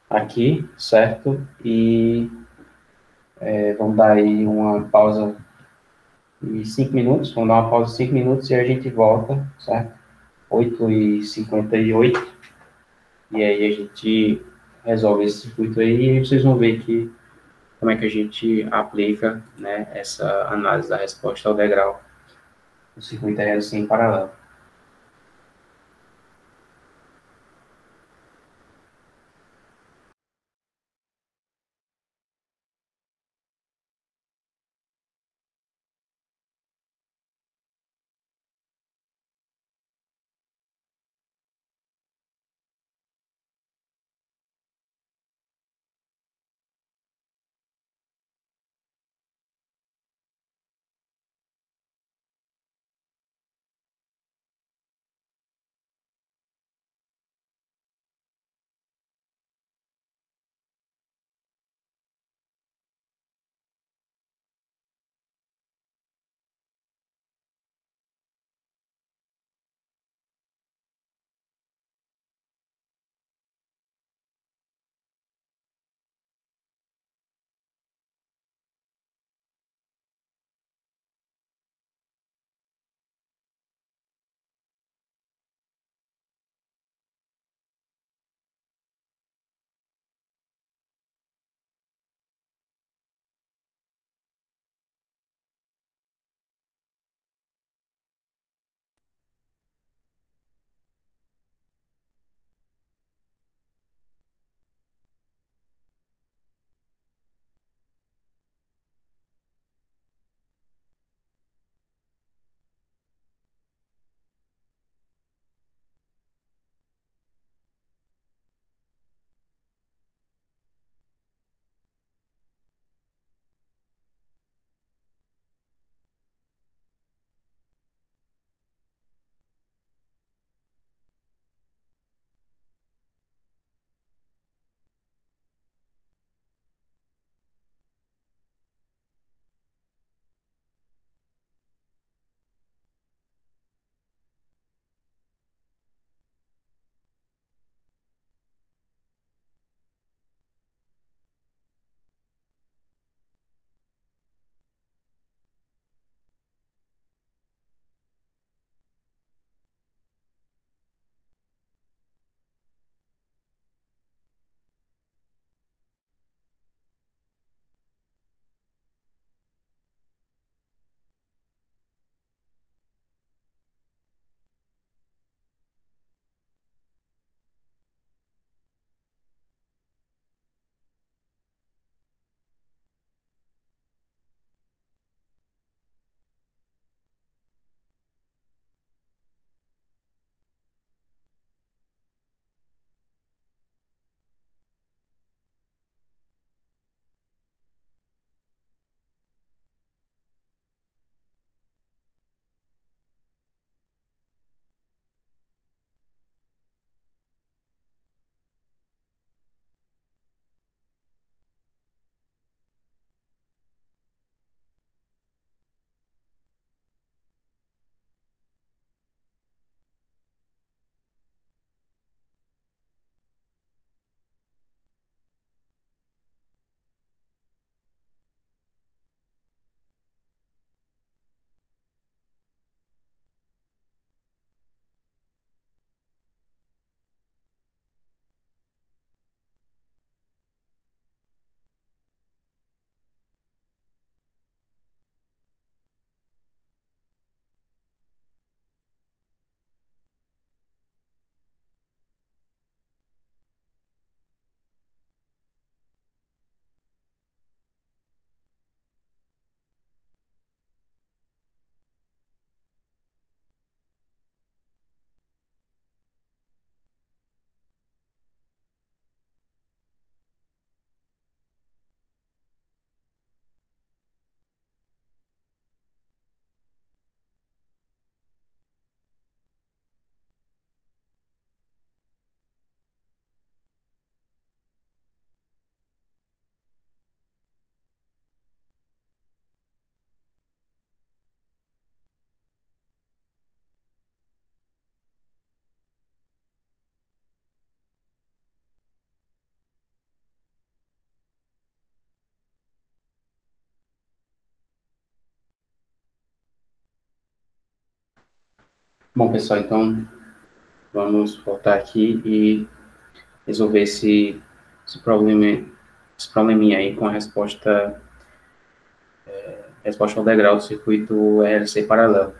aqui, certo? E vamos dar aí uma pausa de 5 minutos, vamos dar uma pausa de 5 minutos e a gente volta, certo? 8h58, e aí a gente resolve esse circuito aí, e aí vocês vão ver que como é que a gente aplica, né, essa análise da resposta ao degrau do circuito RLC em paralelo. Bom, pessoal, então vamos voltar aqui e resolver esse probleminha aí com a resposta ao degrau do circuito RLC paralelo.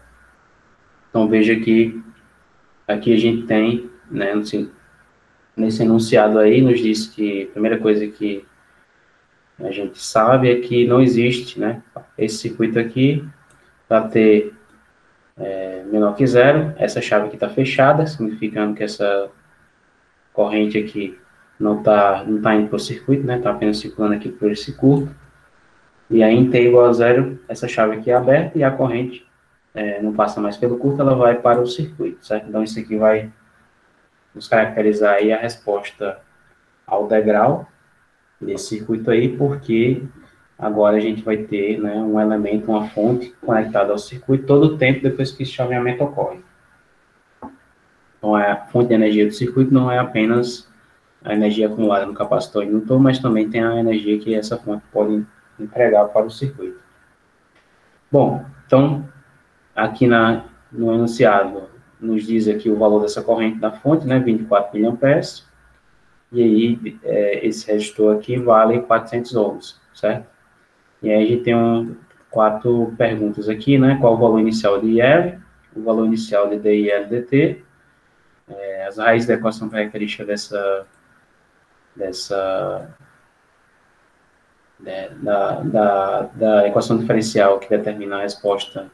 Então, veja que aqui a gente tem, né, nesse enunciado aí, nos diz que a primeira coisa que a gente sabe é que não existe, né, esse circuito aqui para ter menor que zero, essa chave aqui está fechada, significando que essa corrente aqui não tá indo para o circuito, né, está apenas circulando aqui por esse curto. E aí, em t igual a zero, essa chave aqui é aberta e a corrente não passa mais pelo curto, ela vai para o circuito, certo? Então, isso aqui vai nos caracterizar aí a resposta ao degrau desse circuito aí, porque agora a gente vai ter, né, um elemento, uma fonte conectada ao circuito todo o tempo depois que esse chaveamento ocorre. Então, a fonte de energia do circuito não é apenas a energia acumulada no capacitor e indutor, mas também tem a energia que essa fonte pode entregar para o circuito. Bom, então, aqui no enunciado, nos diz aqui o valor dessa corrente da fonte, né, 24 mA, e aí esse resistor aqui vale 400 ohms, certo? E aí a gente tem 4 perguntas aqui, né, qual o valor inicial de IL, o valor inicial de DIL dt, as raízes da equação característica da equação diferencial que determina a resposta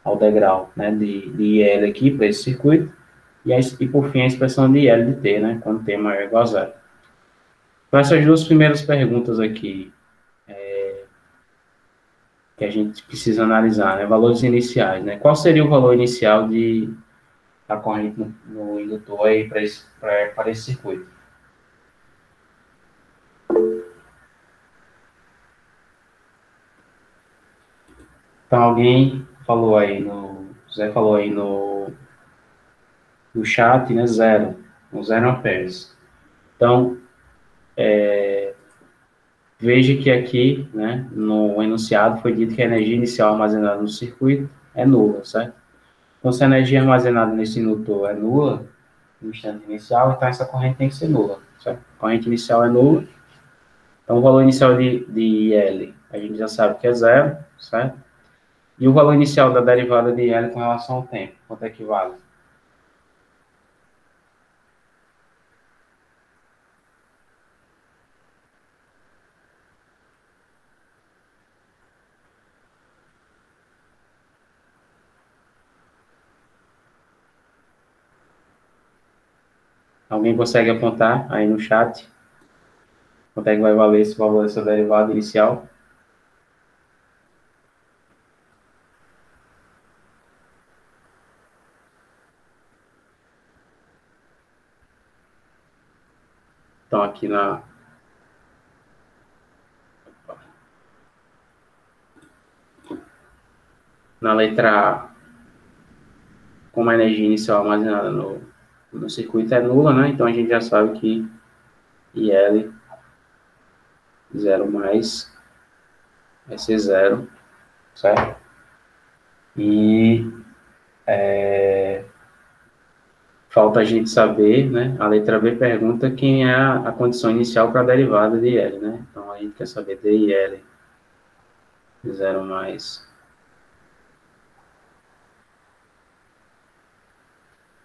ao degrau, né, de IL aqui para esse circuito, e por fim a expressão de IL de T, né, quando T é maior ou igual a zero. Então, essas duas primeiras perguntas aqui, que a gente precisa analisar, né, valores iniciais, né, qual seria o valor inicial da corrente no indutor aí para esse circuito? Então, alguém falou aí Zé falou aí no chat, né, zero amperes. Então, veja que aqui, né, no enunciado foi dito que a energia inicial armazenada no circuito é nula, certo? Então, se a energia armazenada nesse indutor é nula, no instante inicial, então essa corrente tem que ser nula, certo? A corrente inicial é nula, então o valor inicial de IL a gente já sabe que é zero, certo? E o valor inicial da derivada de IL com relação ao tempo, quanto é que vale? Alguém consegue apontar aí no chat? Quanto é que vai valer esse valor dessa derivada inicial? Então, aqui na letra A, como a energia inicial armazenada no circuito é nula, né? Então, a gente já sabe que IL 0 mais vai ser zero, certo? E falta a gente saber, né? A letra B pergunta quem é a condição inicial para a derivada de IL, né? Então, a gente quer saber DIL 0 mais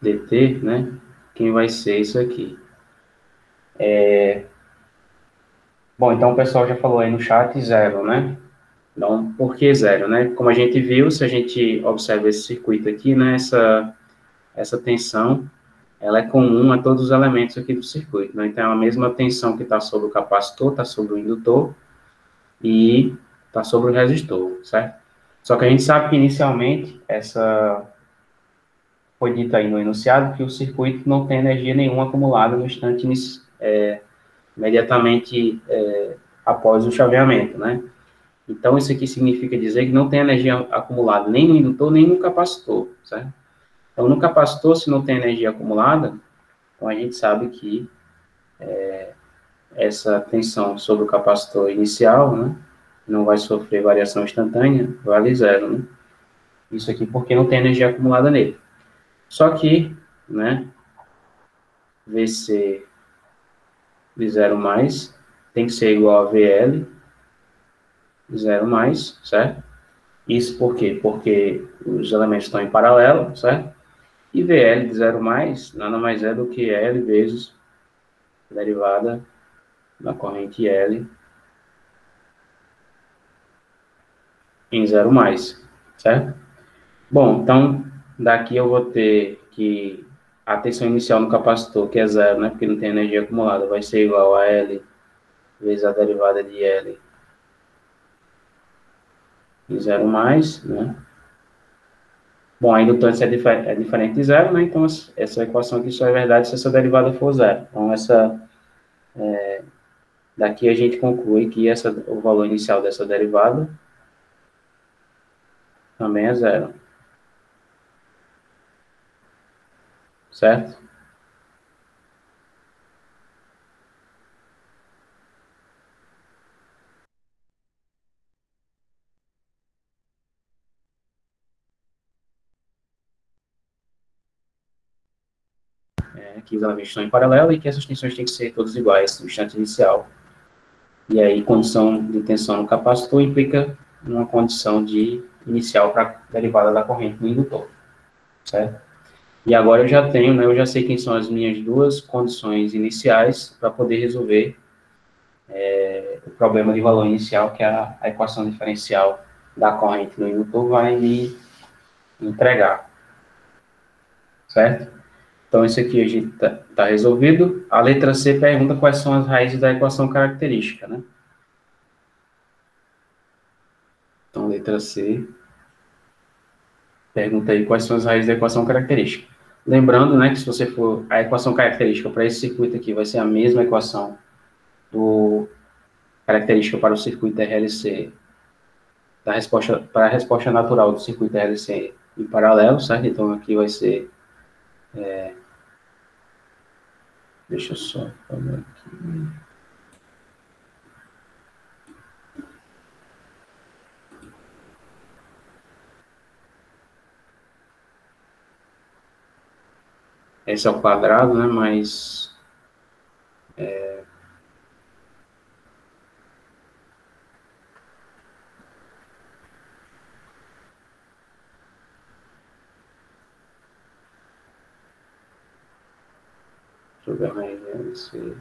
dt, né? Quem vai ser isso aqui? Bom, então o pessoal já falou aí no chat zero, né? Então, por que zero, né? Como a gente viu, se a gente observa esse circuito aqui, né? Essa tensão, ela é comum a todos os elementos aqui do circuito, né? Então, é a mesma tensão que está sobre o capacitor, está sobre o indutor e está sobre o resistor, certo? Só que a gente sabe que inicialmente foi dito aí no enunciado que o circuito não tem energia nenhuma acumulada no instante imediatamente após o chaveamento, né? Então, isso aqui significa dizer que não tem energia acumulada nem no indutor, nem no capacitor, certo? Então, no capacitor, se não tem energia acumulada, então a gente sabe que essa tensão sobre o capacitor inicial, né, não vai sofrer variação instantânea, vale zero, né? Isso aqui porque não tem energia acumulada nele. Só que, né, VC de 0 mais tem que ser igual a VL de 0 mais, certo? Isso por quê? Porque os elementos estão em paralelo, certo? E VL de 0 mais nada mais é do que L vezes a derivada da corrente L em 0 mais, certo? Bom, então daqui eu vou ter que a tensão inicial no capacitor, que é zero, né? Porque não tem energia acumulada, vai ser igual a L vezes a derivada de L em 0 mais, né? Bom, a indutância é diferente de zero, né? Então essa equação aqui só é verdade se essa derivada for zero. Então daqui a gente conclui que o valor inicial dessa derivada também é zero, certo? Que os elementos estão em paralelo e que essas tensões têm que ser todas iguais no instante inicial. E aí, condição de tensão no capacitor implica uma condição de inicial para a derivada da corrente no indutor, certo? E agora eu já tenho, né, eu já sei quem são as minhas duas condições iniciais para poder resolver o problema de valor inicial que a equação diferencial da corrente no indutor vai me entregar, certo? Então, isso aqui a gente tá resolvido. A letra C pergunta quais são as raízes da equação característica, né? Então, letra C pergunta aí quais são as raízes da equação característica. Lembrando, né, que se você for a equação característica para esse circuito aqui vai ser a mesma equação do característica para o circuito RLC, da resposta para a resposta natural do circuito RLC em paralelo, certo? Então aqui vai ser, deixa eu só fazer aqui. Esse é o quadrado, né? Mas deixa eu ver a raiz RLC.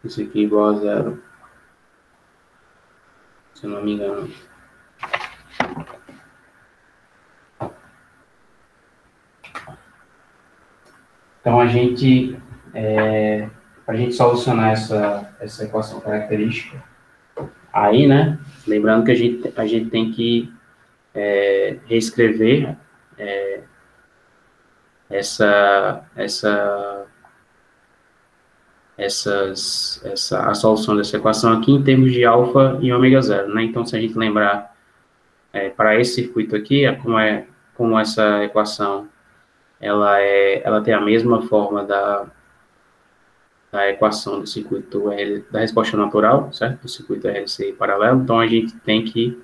Isso aqui é igual a zero, se eu não me engano. Então, para a gente solucionar essa equação característica, aí, né, lembrando que a gente tem que reescrever essa, essa, a solução dessa equação aqui em termos de alfa e ômega zero, né? Então, se a gente lembrar, para esse circuito aqui, como essa equação, ela tem a mesma forma da equação do circuito da resposta natural, certo? Do circuito RLC paralelo. Então, a gente tem que,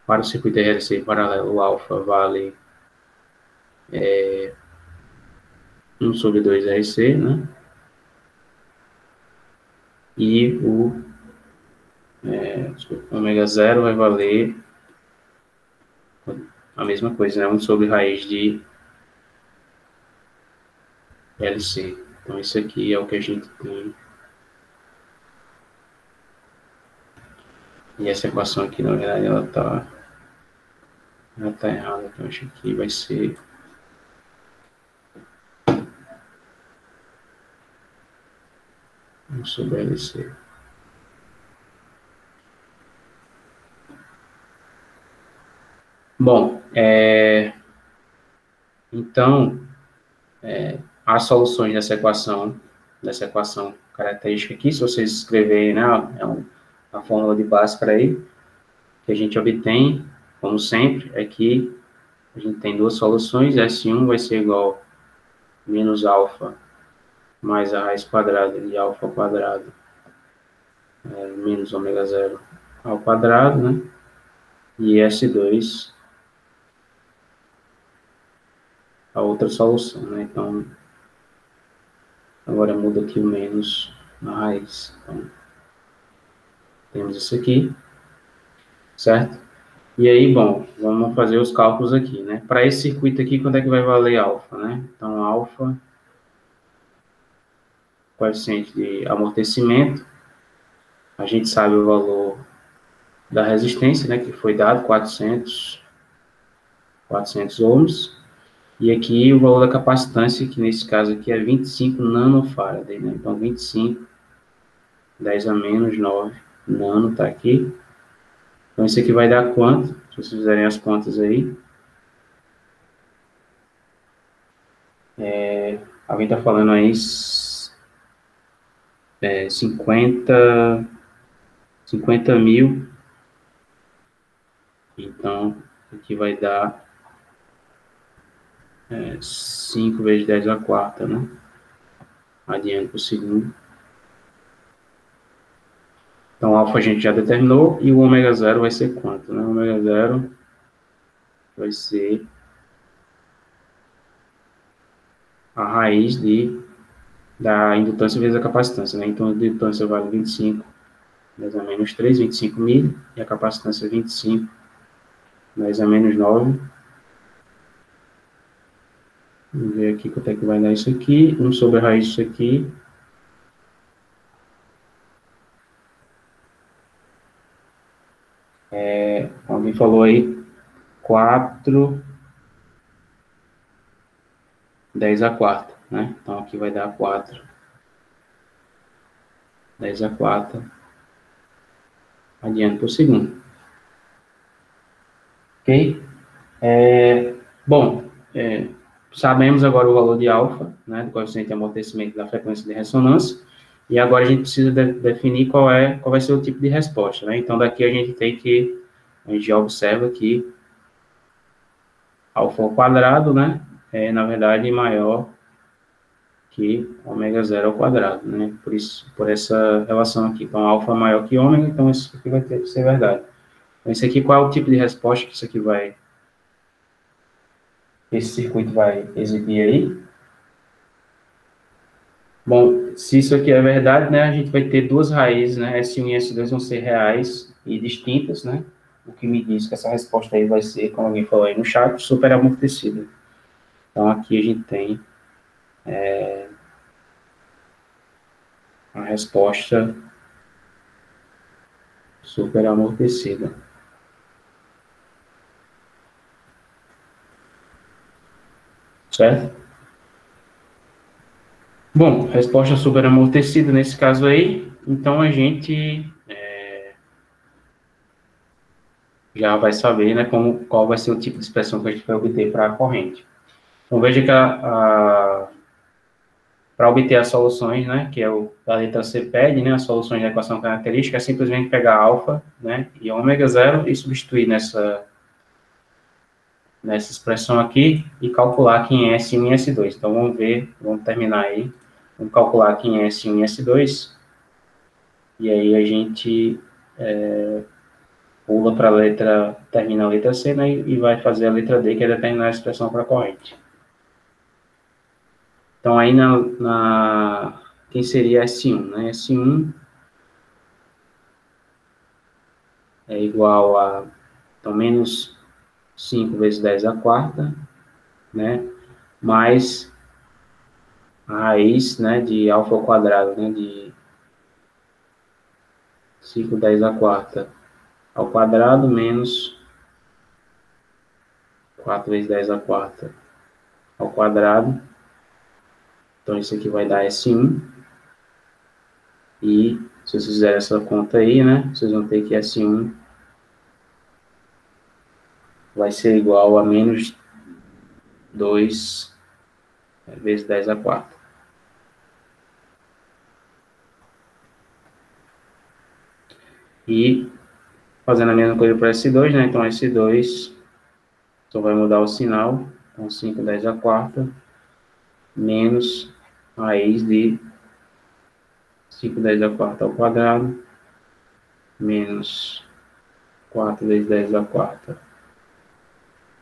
para o circuito RLC paralelo, o alfa vale 1 sobre 2 RC, né? E ômega zero vai valer a mesma coisa, né? 1 sobre raiz de LC. Então, isso aqui é o que a gente tem. E essa equação aqui, na verdade, ela tá errada. Então, acho que vai ser 1 sobre LC. Bom, então, as soluções dessa equação característica aqui, se vocês escreverem, né, a fórmula de Bhaskara aí, que a gente obtém, como sempre, é que a gente tem duas soluções, S1 vai ser igual a menos alfa mais a raiz quadrada de alfa ao quadrado menos ômega zero ao quadrado, né? E S2 a outra solução, né? Então, agora muda aqui o menos na raiz. Então, temos isso aqui, certo? E aí, bom, vamos fazer os cálculos aqui, né? Para esse circuito aqui, quanto é que vai valer alfa, né? Então, alfa, coeficiente de amortecimento, a gente sabe o valor da resistência, né, que foi dado, 400 ohms, e aqui o valor da capacitância, que nesse caso aqui é 25 nanofarad, né? Então, 25, 10 a menos 9 nano, tá aqui. Então, isso aqui vai dar quanto? Se vocês fizerem as contas aí. Alguém está falando aí 50 mil. Então, aqui vai dar 5 vezes 10 a quarta, né? Adiante para o segundo. Então, o alfa a gente já determinou, e o ômega zero vai ser quanto, né? O ômega zero vai ser a raiz da indutância vezes a capacitância, né? Então, a indutância vale 25, 10 a menos 3, 25 mil, e a capacitância 25, 10 a menos 9. Vamos ver aqui quanto é que vai dar isso aqui. 1 sobre a raiz disso aqui. Alguém falou aí 4, 10 a quarta, né? Então, aqui vai dar 4, 10 a quarta, adiante por segundo. Ok? Bom, sabemos agora o valor de alfa, né, do coeficiente de amortecimento da frequência de ressonância, e agora a gente precisa definir qual vai ser o tipo de resposta, né? Então, daqui a gente já observa que alfa ao quadrado, né, é, na verdade, maior que ômega zero ao quadrado, né? Por essa relação aqui. Então, alfa é maior que ômega, então isso aqui vai ter que ser verdade. Então, esse aqui, qual é o tipo de resposta que esse circuito vai exibir aí? Bom, se isso aqui é verdade, né, a gente vai ter duas raízes, né, S1 e S2 vão ser reais e distintas, né, o que me diz que essa resposta aí vai ser, como alguém falou aí no chat, super amortecida. Então, aqui a gente tem a resposta super amortecida. Certo? Bom, resposta super amortecida nesse caso aí, então a gente já vai saber, né, qual vai ser o tipo de expressão que a gente vai obter para a corrente. Então, veja que para obter as soluções, né, que é a letra C pede, né, as soluções da equação característica, é simplesmente pegar alfa, né, e ômega zero e substituir nessa expressão aqui e calcular aqui em S1 e S2. Então, vamos terminar aí, vamos calcular aqui em S1 e S2, e aí a gente pula para a letra, termina a letra C, né, e vai fazer a letra D, que é determinar a expressão para a corrente. Então, aí quem seria S1, né? S1 é igual a, então, menos 5 vezes 10 a quarta, né? Mais a raiz, né, de alfa ao quadrado, né, de 5 10 a quarta ao quadrado, menos 4 vezes 10 a quarta ao quadrado. Então, isso aqui vai dar S1. E, se vocês fizerem essa conta aí, né, vocês vão ter que S1 vai ser igual a menos 2 vezes 10 a quarta. E, fazendo a mesma coisa para S2, né, então S2 só vai mudar o sinal. Então, 5 10 a quarta menos raiz de 5 10 a quarta ao quadrado, menos 4 vezes 10 a quarta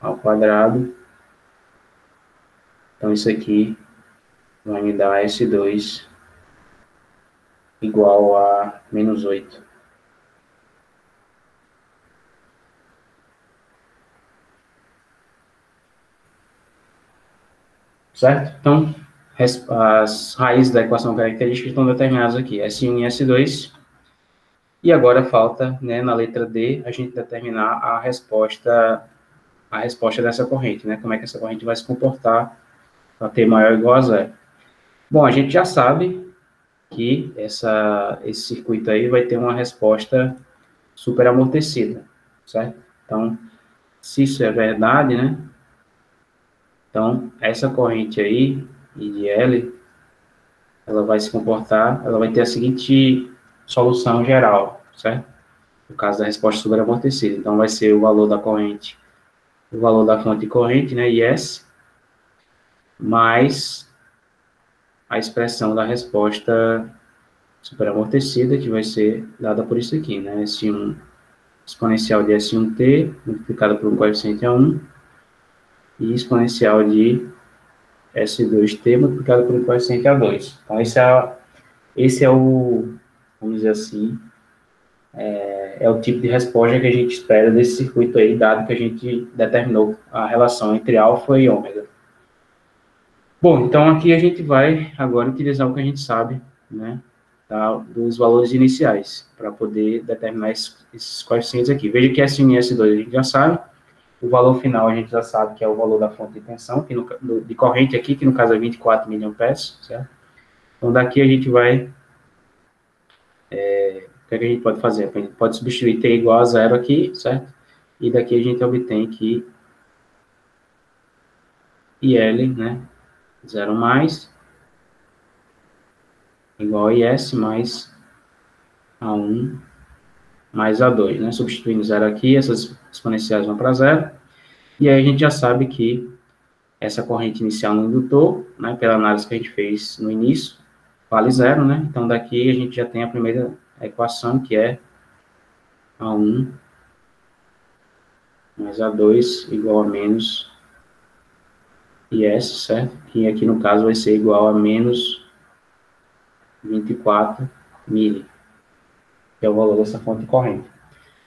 ao quadrado, Então, isso aqui vai me dar S2 igual a menos 8. Certo? Então, as raízes da equação característica estão determinadas aqui, S1 e S2. E agora falta, né, na letra D, a gente determinar a resposta dessa corrente, né? Como é que essa corrente vai se comportar para T maior ou igual a zero. Bom, a gente já sabe que esse circuito aí vai ter uma resposta super amortecida, certo? Então, se isso é verdade, né? Então, essa corrente aí, I de L, ela vai se comportar, ela vai ter a seguinte solução geral, certo? No caso da resposta super amortecida. Então, vai ser o valor da corrente, o valor da fonte corrente, né, IS, mais a expressão da resposta superamortecida, que vai ser dada por isso aqui, né, S1 exponencial de S1t multiplicado por um coeficiente A1 e exponencial de S2t multiplicado por um coeficiente A2. Então, esse é o, vamos dizer assim, é o tipo de resposta que a gente espera desse circuito aí, dado que a gente determinou a relação entre alfa e ômega. Bom, então aqui a gente vai agora utilizar o que a gente sabe, né, dos valores iniciais, para poder determinar esses coeficientes aqui. Veja que S1 e S2 a gente já sabe, o valor final a gente já sabe que é o valor da fonte de tensão, que de corrente aqui, que no caso é 24 mA, certo? Então daqui a gente vai, o que a gente pode fazer? A gente pode substituir T igual a zero aqui, certo? E daqui a gente obtém que IL, né, 0 mais, igual a IS mais A1 mais A2, né? Substituindo zero aqui, essas exponenciais vão para zero. E aí a gente já sabe que essa corrente inicial no indutor, né, pela análise que a gente fez no início, vale zero, né? Então daqui a gente já tem a primeira equação, que é A1 mais A2 igual a menos IS, certo? Que aqui no caso vai ser igual a menos 24 mili, que é o valor dessa fonte corrente.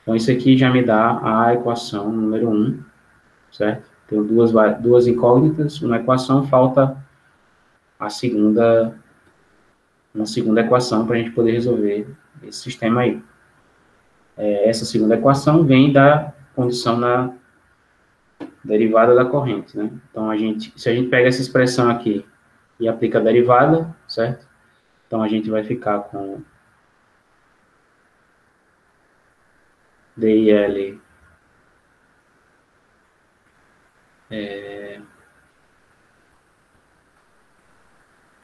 Então, isso aqui já me dá a equação número 1, certo? Tenho duas incógnitas, uma equação, falta uma segunda equação para a gente poder resolver esse sistema aí. Essa segunda equação vem da condição na derivada da corrente, né? Então, se a gente pega essa expressão aqui e aplica a derivada, certo? Então, a gente vai ficar com DIL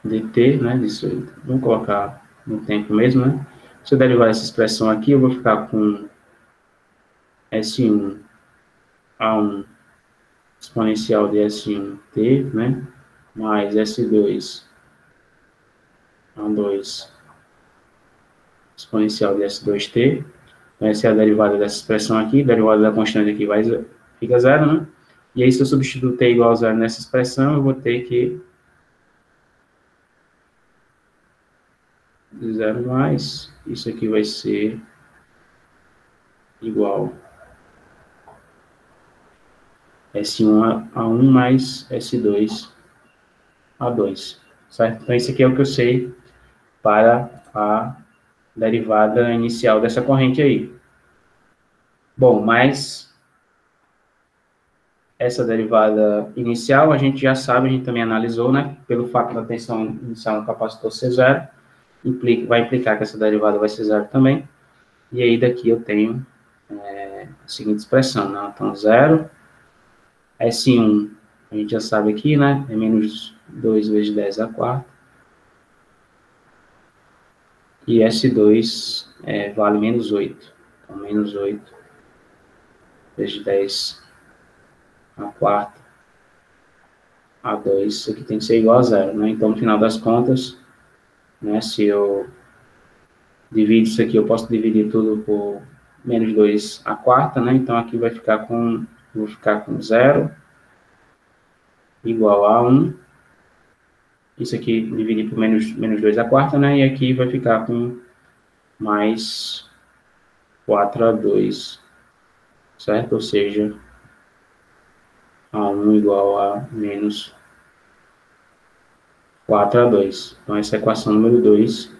dt, né? Disso aí. Vamos colocar no tempo mesmo, né? Se eu derivar essa expressão aqui, eu vou ficar com S1 A1 exponencial de S1t, né? Mais S2 A2 exponencial de S2t. Então, essa é a derivada dessa expressão aqui, a derivada da constante aqui fica zero, né? E aí, se eu substituir t igual a zero nessa expressão, eu vou ter que zero mais, isso aqui vai ser igual S1 A1 mais S2 A2, certo? Então, isso aqui é o que eu sei para a derivada inicial dessa corrente aí. Bom, mas essa derivada inicial a gente já sabe, a gente também analisou, né? Pelo fato da tensão inicial no capacitor ser zero, vai implicar que essa derivada vai ser zero também. E aí daqui eu tenho a seguinte expressão, né? Então, zero, S1, a gente já sabe aqui, né? É menos 2 vezes 10 a quarta. E S2 vale menos 8. Então, menos 8 vezes 10 a quarta A2, isso aqui tem que ser igual a zero, né? Então, no final das contas, né, se eu divido isso aqui, eu posso dividir tudo por menos 2 a quarta, né? Então, aqui vou ficar com 0 igual a 1 isso aqui dividir por menos 2 a quarta, né? E aqui vai ficar com mais 4 a 2, certo? Ou seja, A1 igual a menos 4 a 2. Então, essa é a equação número 2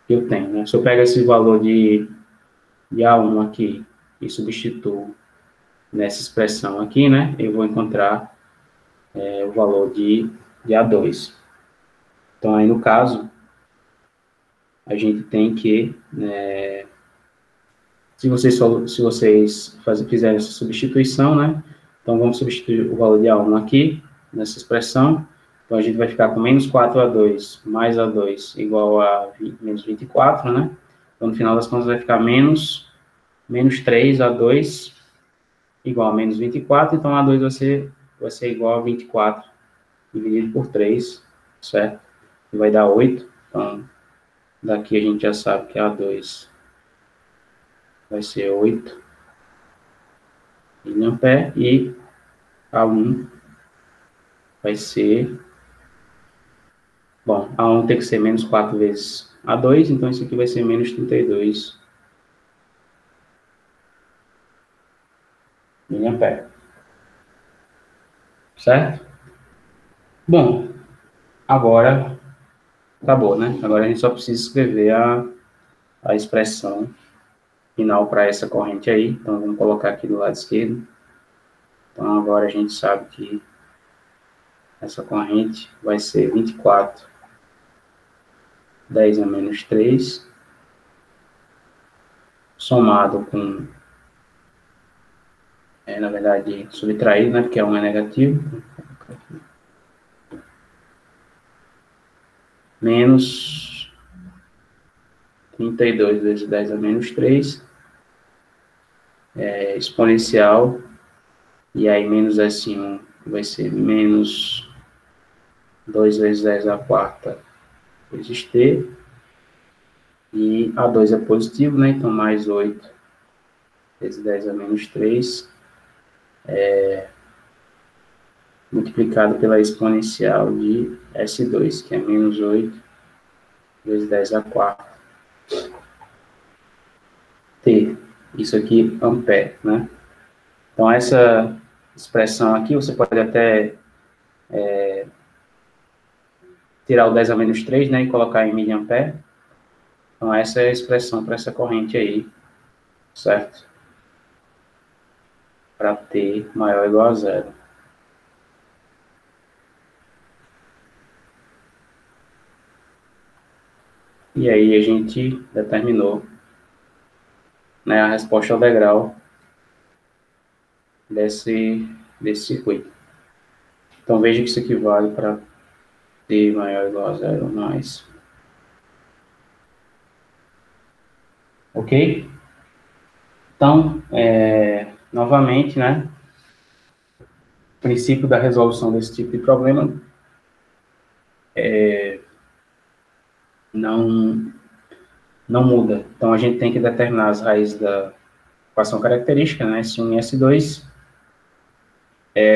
que eu tenho, né? Se eu pego esse valor de A1 aqui e substituo nessa expressão aqui, né? Eu vou encontrar o valor de A2. Então, aí no caso, a gente tem que, se vocês fizerem essa substituição, né? Então, vamos substituir o valor de A1 aqui, nessa expressão. Então, a gente vai ficar com menos 4 a 2 mais A2 igual a menos 24, né? Então, no final das contas, vai ficar menos 3 a 2 igual a menos 24. Então, A2 vai ser igual a 24 dividido por 3, certo? E vai dar 8. Então, daqui a gente já sabe que A2 vai ser 8 mA e A1 vai ser... Bom, A1 tem que ser menos 4 vezes A2, então isso aqui vai ser menos 32 mA. Certo? Bom, agora acabou, né? Agora a gente só precisa escrever a expressão final para essa corrente aí. Então, vamos colocar aqui do lado esquerdo. Então, agora a gente sabe que essa corrente vai ser 24, 10 a menos 3, somado com, na verdade, subtraído, né? Porque 1 é negativo. Menos 32 vezes 10 a menos 3, exponencial, e aí menos S1 vai ser menos 2 vezes 10 a quarta vezes T, e A2 é positivo, né? Então, mais 8 vezes 10 a menos 3, multiplicado pela exponencial de S2, que é menos 8 vezes 10 a quarta T. Isso aqui, ampere, né? Então, essa expressão aqui, você pode até tirar o 10 a menos 3, né, e colocar em miliampere. Então, essa é a expressão para essa corrente aí, certo? Para T maior ou igual a 0. E aí a gente determinou, né, a resposta ao degrau desse circuito. Então, veja que isso aqui vale para T maior ou igual a 0 mais. Ok? Então, novamente, né, o princípio da resolução desse tipo de problema não muda. Então, a gente tem que determinar as raízes da equação característica, né, S1 e S2.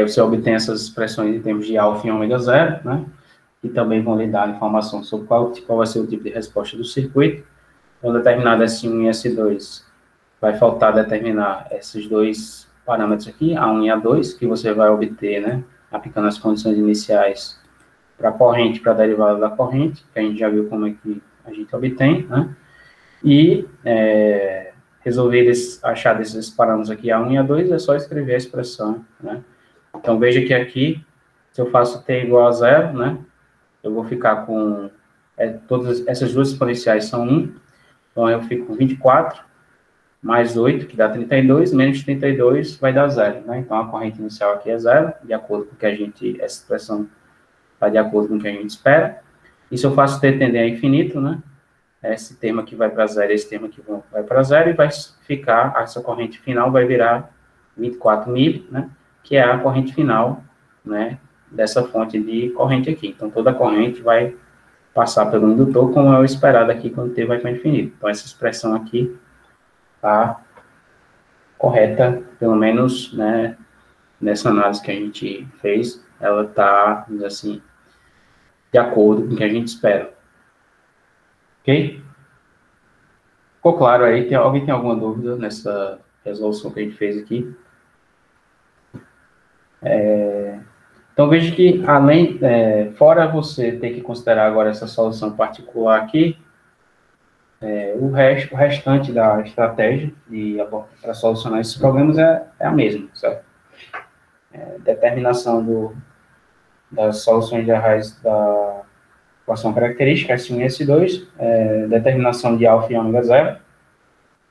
Você obtém essas expressões em termos de alfa e ômega zero, né, e também vão lhe dar informação sobre qual vai ser o tipo de resposta do circuito. Então, determinado S1 e S2, vai faltar determinar esses dois parâmetros aqui, A1 e A2, que você vai obter, né, aplicando as condições iniciais para a corrente, para a derivada da corrente, que a gente já viu como é que a gente obtém, né, e achar desses parâmetros aqui, A1 e A2, é só escrever a expressão, né. Então, veja que aqui, se eu faço t igual a 0, né, eu vou ficar com, todas essas duas exponenciais são 1, então eu fico com 24, mais 8, que dá 32, menos 32 vai dar 0, né, então a corrente inicial aqui é 0, de acordo com o que a gente, essa expressão está de acordo com o que a gente espera, e se eu faço t tender a infinito, né, esse termo aqui vai para 0, esse termo aqui vai para 0, e vai ficar, essa corrente final vai virar 24 mil, né, que é a corrente final, né, dessa fonte de corrente aqui. Então, toda a corrente vai passar pelo indutor, como é o esperado aqui, quando T vai para infinito. Então, essa expressão aqui está correta, pelo menos, né, nessa análise que a gente fez, ela está, assim, de acordo com o que a gente espera. Ok? Ficou claro aí? Alguém tem alguma dúvida nessa resolução que a gente fez aqui? Então, veja que, fora você ter que considerar agora essa solução particular aqui, o restante da estratégia para solucionar esses problemas é a mesma, certo? Determinação das soluções de arraiz da equação característica, S1 e S2, determinação de alfa e ômega zero,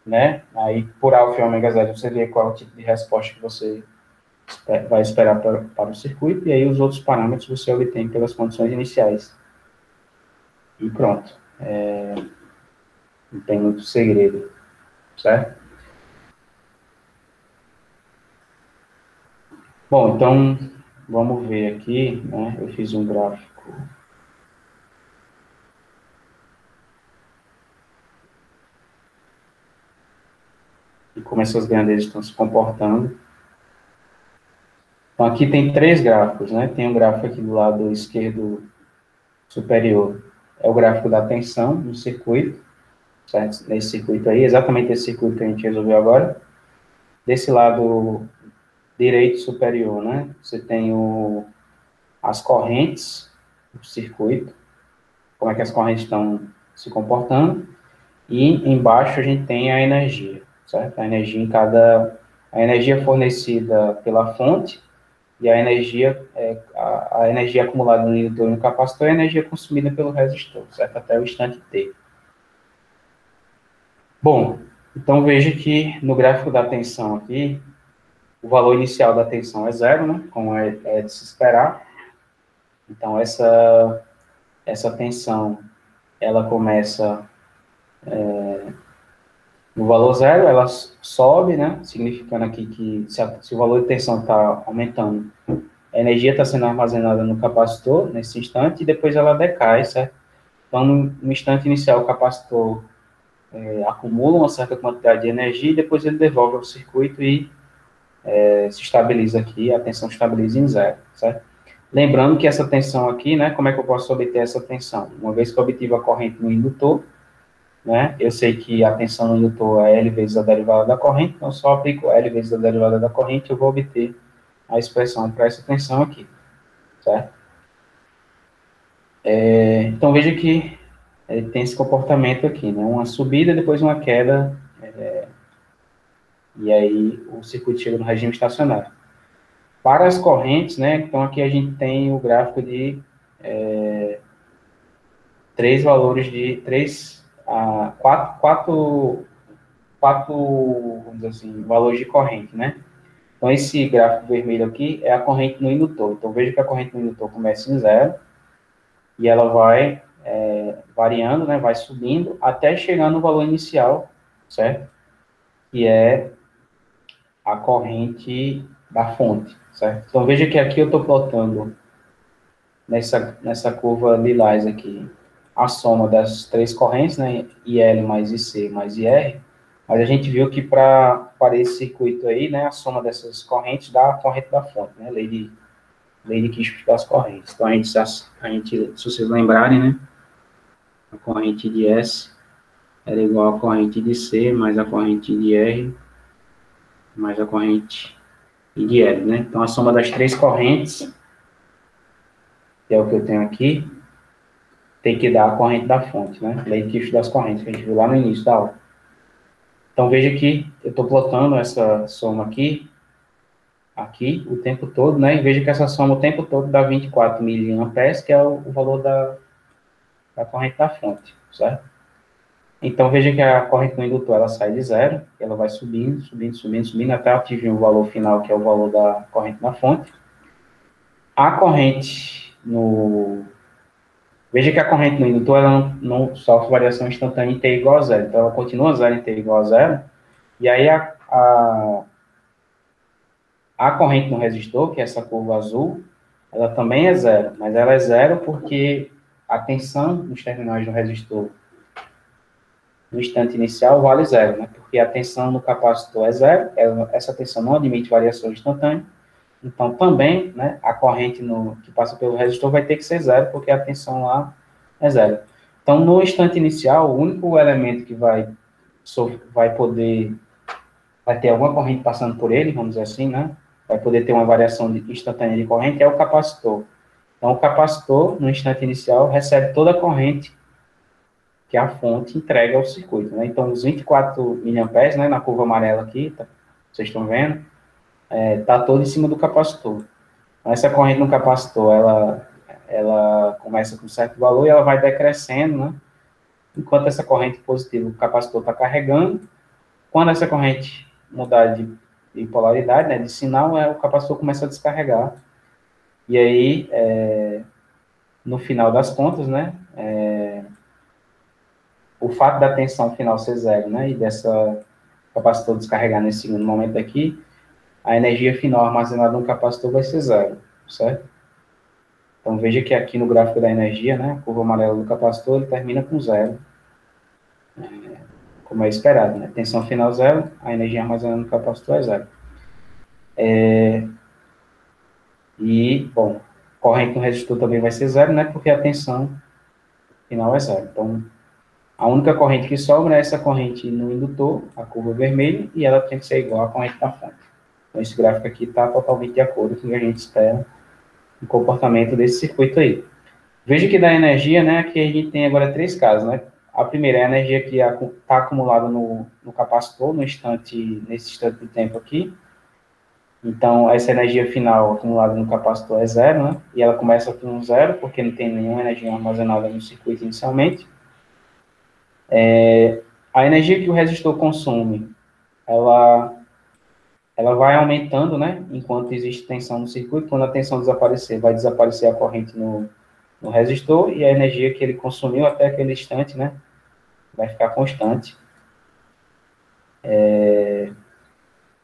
né? Aí, por alfa e ômega zero, você vê qual é o tipo de resposta que você vai esperar para o circuito, e aí os outros parâmetros você obtém pelas condições iniciais. E pronto. Não tem muito segredo, certo? Bom, então, vamos ver aqui, né? Eu fiz um gráfico. E como essas grandezas estão se comportando. Então, aqui tem 3 gráficos, né? Tem um gráfico aqui do lado esquerdo superior, é o gráfico da tensão no circuito, certo? Nesse circuito aí, exatamente esse circuito que a gente resolveu agora. Desse lado direito superior, né? Você tem as correntes do circuito, como é que as correntes estão se comportando, e embaixo a gente tem a energia, certo? A energia fornecida pela fonte e a energia, a energia acumulada no indutor e no capacitor é a energia consumida pelo resistor, certo? Até o instante T. Bom, então veja que no gráfico da tensão aqui, o valor inicial da tensão é zero, né? Como é de se esperar. Então, essa tensão, ela começa no valor zero, ela sobe, né? Significando aqui que se o valor de tensão está aumentando, a energia está sendo armazenada no capacitor, nesse instante, e depois ela decai, certo? Então, no instante inicial, o capacitor acumula uma certa quantidade de energia, e depois ele devolve ao circuito e se estabiliza aqui, a tensão estabiliza em zero, certo? Lembrando que essa tensão aqui, né, como é que eu posso obter essa tensão? Uma vez que eu obtive a corrente no indutor, né, eu sei que a tensão no indutor é L vezes a derivada da corrente, então só aplico L vezes a derivada da corrente, eu vou obter a expressão para essa tensão aqui, certo? Então, veja que tem esse comportamento aqui, né, uma subida, depois uma queda, e aí o circuito chega no regime estacionário. Para as correntes, né, então aqui a gente tem o gráfico de 4, vamos dizer assim, valores de corrente, né? Então, esse gráfico vermelho aqui é a corrente no indutor. Então, veja que a corrente no indutor começa em zero e ela vai variando, né? Vai subindo até chegar no valor inicial, certo? Que é a corrente da fonte, certo? Então, veja que aqui eu estou plotando nessa curva lilás aqui a soma das 3 correntes, né? IL mais IC mais IR. Mas a gente viu que para esse circuito aí, né, a soma dessas correntes dá a corrente da fonte, né, lei de Kirchhoff das correntes. Então, a gente, se vocês lembrarem, né, a corrente de S era igual à corrente de C mais a corrente de R mais a corrente de L, né. Então, a soma das 3 correntes, que é o que eu tenho aqui, tem que dar a corrente da fonte, né, lei de Kirchhoff das correntes, que a gente viu lá no início da aula. Então, veja que eu estou plotando essa soma aqui o tempo todo, né? E veja que essa soma o tempo todo dá 24 miliamperes, que é o valor da corrente da fonte, certo? Então, veja que a corrente no indutor, ela sai de zero, ela vai subindo, subindo, subindo, subindo, até atingir um valor final, que é o valor da corrente na fonte. A corrente no... Veja que a corrente no indutor, ela não sofre variação instantânea em T igual a zero. Então, ela continua zero em T igual a zero, e aí a corrente no resistor, que é essa curva azul, ela também é zero, mas ela é zero porque a tensão nos terminais do resistor no instante inicial vale zero, né? Porque a tensão no capacitor é zero, essa tensão não admite variação instantânea, Então, também, né, a corrente que passa pelo resistor vai ter que ser zero, porque a tensão lá é zero. Então, no instante inicial, o único elemento que vai ter alguma corrente passando por ele, vamos dizer assim, né, vai poder ter uma variação instantânea de corrente, é o capacitor. Então, o capacitor, no instante inicial, recebe toda a corrente que a fonte entrega ao circuito, né? Então, os 24 miliamperes, né, na curva amarela aqui, tá, vocês estão vendo, está todo em cima do capacitor. Então, essa corrente no capacitor, ela começa com um certo valor e ela vai decrescendo, né? Enquanto essa corrente positiva, o capacitor está carregando. Quando essa corrente mudar de polaridade, né, de sinal, o capacitor começa a descarregar. E aí, no final das contas, né, o fato da tensão final ser zero, né, e dessa capacitor descarregar nesse segundo momento aqui, a energia final armazenada no capacitor vai ser zero, certo? Então, veja que aqui no gráfico da energia, né, a curva amarela do capacitor, ele termina com zero, como é esperado, né? Tensão final zero, a energia armazenada no capacitor é zero. E, bom, corrente no resistor também vai ser zero, né, porque a tensão final é zero. Então, a única corrente que sobra é essa corrente no indutor, a curva vermelha, e ela tem que ser igual à corrente da fonte. Então, esse gráfico aqui está totalmente de acordo com o que a gente espera no comportamento desse circuito aí. Veja que da energia, né, aqui a gente tem agora três casos, né? A primeira é a energia que está acumulada no capacitor, nesse instante de tempo aqui. Então, essa energia final acumulada no capacitor é zero, né? E ela começa com zero, porque não tem nenhuma energia armazenada no circuito inicialmente. A energia que o resistor consome, ela vai aumentando, né? Enquanto existe tensão no circuito. Quando a tensão desaparecer, vai desaparecer a corrente no resistor, e a energia que ele consumiu até aquele instante, né? Vai ficar constante.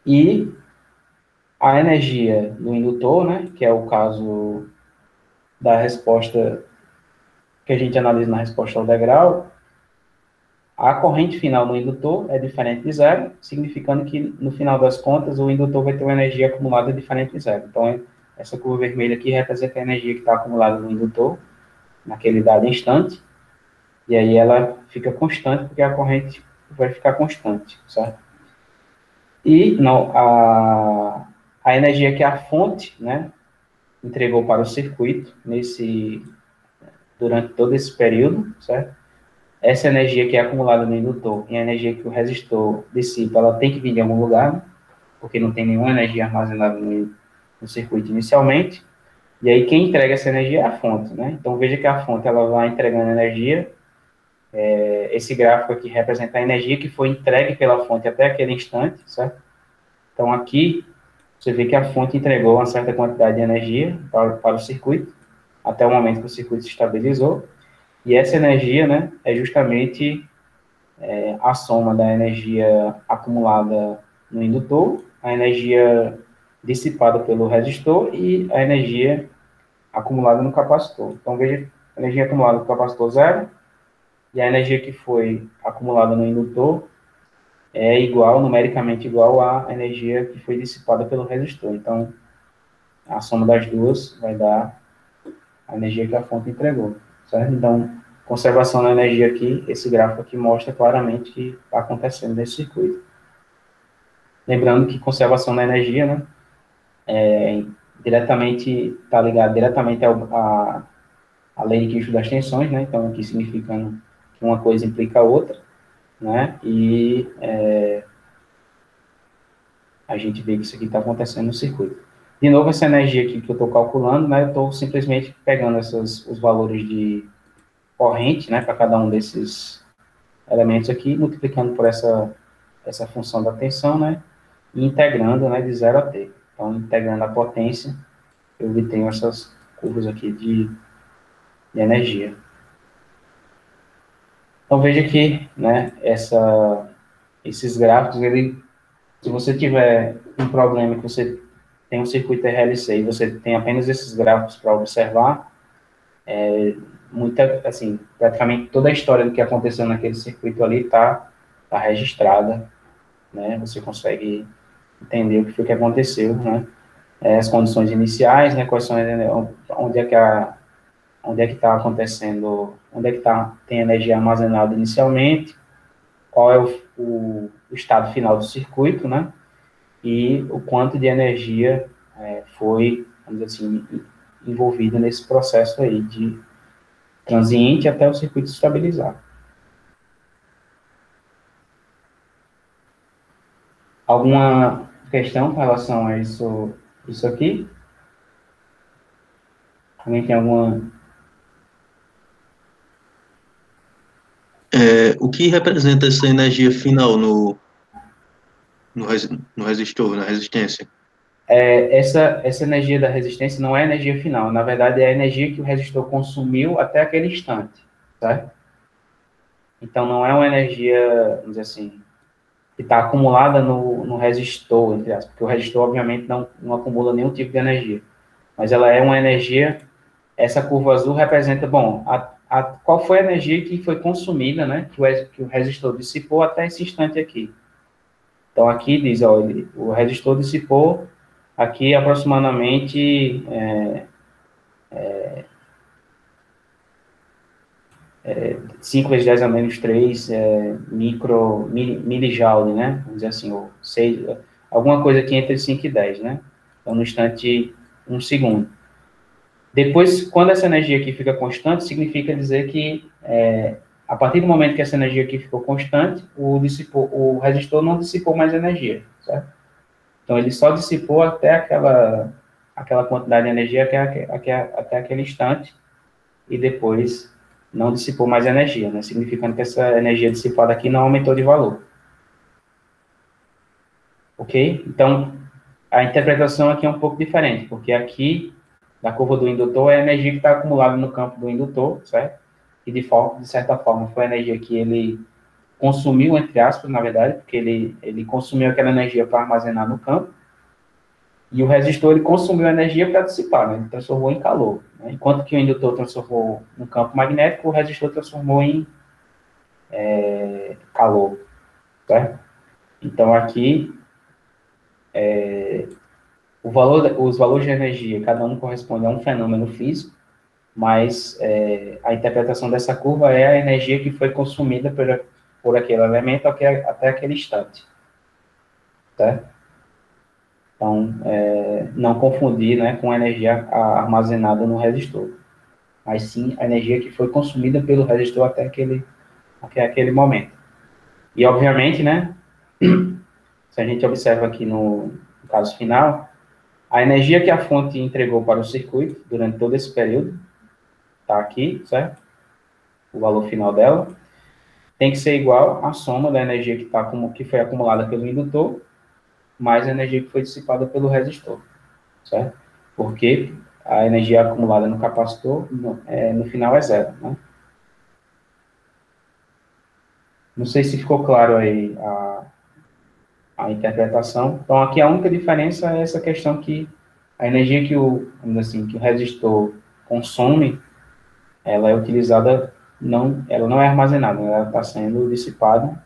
E a energia do indutor, né? Que é o caso da resposta que a gente analisa na resposta ao degrau, a corrente final no indutor é diferente de zero, significando que, no final das contas, o indutor vai ter uma energia acumulada diferente de zero. Então, essa curva vermelha aqui representa a energia que está acumulada no indutor, naquele dado instante, e aí ela fica constante, porque a corrente vai ficar constante, certo? E não, a energia que a fonte, né, entregou para o circuito, durante todo esse período, certo? Essa energia que é acumulada no indutor e a energia que o resistor dissipa, ela tem que vir de algum lugar, né? Porque não tem nenhuma energia armazenada no circuito inicialmente. E aí quem entrega essa energia é a fonte, né? Então veja que a fonte ela vai entregando energia. Esse gráfico aqui representa a energia que foi entregue pela fonte até aquele instante, certo? Então aqui você vê que a fonte entregou uma certa quantidade de energia para o circuito, até o momento que o circuito se estabilizou. E essa energia, né, é justamente a soma da energia acumulada no indutor, a energia dissipada pelo resistor e a energia acumulada no capacitor. Então, veja, a energia acumulada no capacitor zero e a energia que foi acumulada no indutor é igual, numericamente igual à energia que foi dissipada pelo resistor. Então, a soma das duas vai dar a energia que a fonte entregou, certo? Então, conservação da energia aqui, esse gráfico aqui mostra claramente que está acontecendo nesse circuito. Lembrando que conservação da energia, né, está ligado diretamente à lei de Kirchhoff das tensões, né, então aqui significando que uma coisa implica a outra, né, e a gente vê que isso aqui está acontecendo no circuito. De novo, essa energia aqui que eu estou calculando, né, eu estou simplesmente pegando os valores de corrente, né, para cada um desses elementos aqui, multiplicando por essa função da tensão, né, e integrando, né, de 0 a t. Então, integrando a potência, eu obtenho essas curvas aqui de energia. Então, veja que, né, esses gráficos, se você tiver um problema que você tem um circuito RLC e você tem apenas esses gráficos para observar, praticamente toda a história do que aconteceu naquele circuito ali está registrada, né? Você consegue entender o que foi que aconteceu, né? as condições iniciais, né, quais são, onde é que está acontecendo, onde é que tem energia armazenada inicialmente, qual é o estado final do circuito, né, e o quanto de energia foi, vamos dizer assim, envolvida nesse processo aí de transiente até o circuito estabilizar. Alguma questão com relação a isso aqui? Alguém tem alguma... O que representa essa energia final no resistor, na resistência? Essa energia da resistência não é energia final, na verdade é a energia que o resistor consumiu até aquele instante, certo? Então não é uma energia, vamos dizer assim, que está acumulada no resistor, entre aspas, porque o resistor obviamente não acumula nenhum tipo de energia, mas ela é uma energia, essa curva azul representa, bom, qual foi a energia que foi consumida, né, que o resistor dissipou até esse instante aqui. Então aqui diz, ó, o resistor dissipou aqui aproximadamente 5 vezes 10 a menos 3 milijoule, né? Vamos dizer assim, ou 6, alguma coisa aqui entre 5 e 10, né? Então, no instante, 1 segundo. Depois, quando essa energia aqui fica constante, significa dizer que, a partir do momento que essa energia aqui ficou constante, o resistor não dissipou mais energia, certo? Então, ele só dissipou até aquela quantidade de energia até aquele instante, e depois não dissipou mais energia, né? Significando que essa energia dissipada aqui não aumentou de valor. Ok? Então, a interpretação aqui é um pouco diferente, porque aqui, na curva do indutor, é a energia que está acumulada no campo do indutor, certo? E de certa forma foi a energia que ele consumiu, entre aspas, na verdade, porque ele consumiu aquela energia para armazenar no campo, e o resistor ele consumiu energia para dissipar, né? Ele transformou em calor. Né? Enquanto que o indutor transformou no campo magnético, o resistor transformou em calor. Certo? Então, aqui, os valores de energia, cada um corresponde a um fenômeno físico, mas a interpretação dessa curva é a energia que foi consumida por aquele elemento até aquele instante. Certo? Então, não confundir, né, com a energia armazenada no resistor, mas sim a energia que foi consumida pelo resistor até aquele momento. E, obviamente, né, se a gente observa aqui no caso final, a energia que a fonte entregou para o circuito durante todo esse período, está aqui, certo? O valor final dela, tem que ser igual à soma da energia que foi acumulada pelo indutor, mais a energia que foi dissipada pelo resistor, certo? Porque a energia acumulada no capacitor, no final, é zero, né? Não sei se ficou claro aí a interpretação. Então, aqui a única diferença é essa questão que a energia que o resistor consome, ela é utilizada, ela não é armazenada, ela está sendo dissipada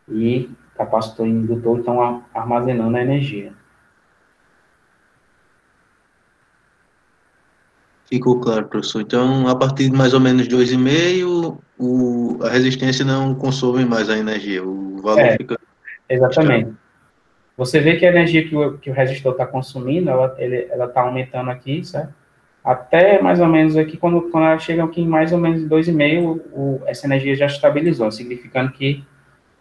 e capacitor e indutor estão armazenando a energia. Ficou claro, professor. Então, a partir de mais ou menos 2,5, a resistência não consome mais a energia, o valor fica estável. Exatamente. Você vê que a energia que o resistor está consumindo, ela está aumentando aqui, certo? Até mais ou menos aqui, quando ela chega aqui em mais ou menos 2,5, essa energia já estabilizou, significando que,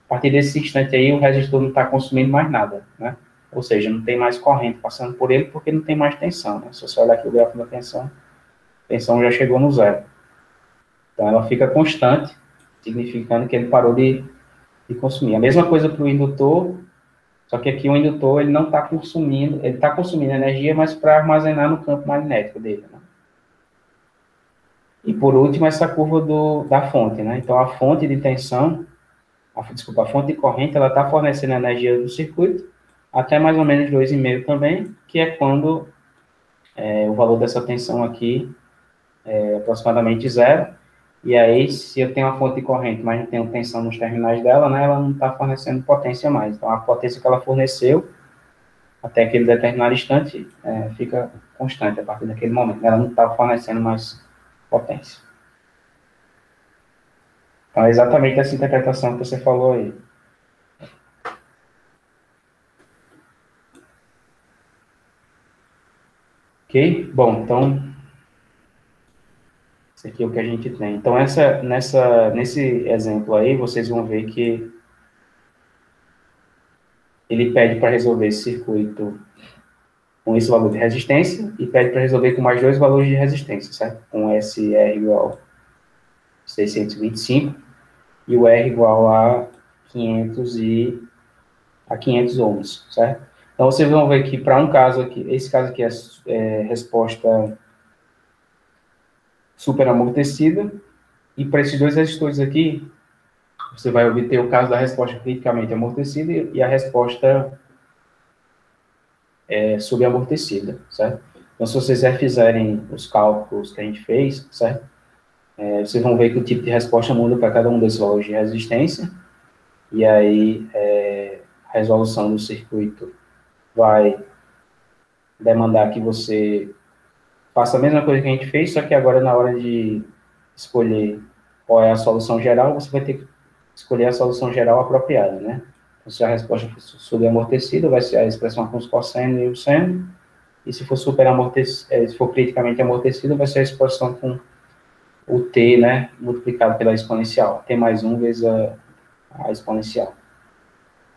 a partir desse instante aí, o resistor não está consumindo mais nada, né? Ou seja, não tem mais corrente passando por ele, porque não tem mais tensão, né? Se você olhar aqui o gráfico da tensão, a tensão já chegou no zero. Então, ela fica constante, significando que ele parou de consumir. A mesma coisa para o indutor, só que aqui o indutor ele não está consumindo, ele está consumindo energia, mas para armazenar no campo magnético dele. Né? E por último, essa curva da fonte. Né? Então, a fonte de tensão, a fonte de corrente, ela está fornecendo energia do circuito, até mais ou menos 2,5 também, que é quando o valor dessa tensão aqui é aproximadamente zero. E aí, se eu tenho uma fonte de corrente, mas não tenho tensão nos terminais dela, né, ela não está fornecendo potência mais. Então, a potência que ela forneceu até aquele determinado instante, fica constante a partir daquele momento. Ela não está fornecendo mais potência. Então, é exatamente essa interpretação que você falou aí. Ok? Bom, então, esse aqui é o que a gente tem. Então, nesse exemplo aí, vocês vão ver que ele pede para resolver esse circuito com esse valor de resistência e pede para resolver com mais dois valores de resistência, certo? Com SR igual a 625 e o R igual a 500 ohms, certo? Então, vocês vão ver que para um caso aqui, esse caso aqui é resposta super amortecida, e para esses dois resistores aqui, você vai obter o caso da resposta criticamente amortecida e a resposta subamortecida, certo? Então, se vocês já fizerem os cálculos que a gente fez, certo? Vocês vão ver que o tipo de resposta muda para cada um desses valores de resistência, e aí a resolução do circuito vai demandar que você faça a mesma coisa que a gente fez, só que agora na hora de escolher qual é a solução geral, você vai ter que escolher a solução geral apropriada, né? Então, se a resposta for subamortecida, vai ser a expressão com os cosseno e o seno, e se for se for criticamente amortecida, vai ser a expressão com o t, né, multiplicado pela exponencial, t mais 1 vezes a exponencial.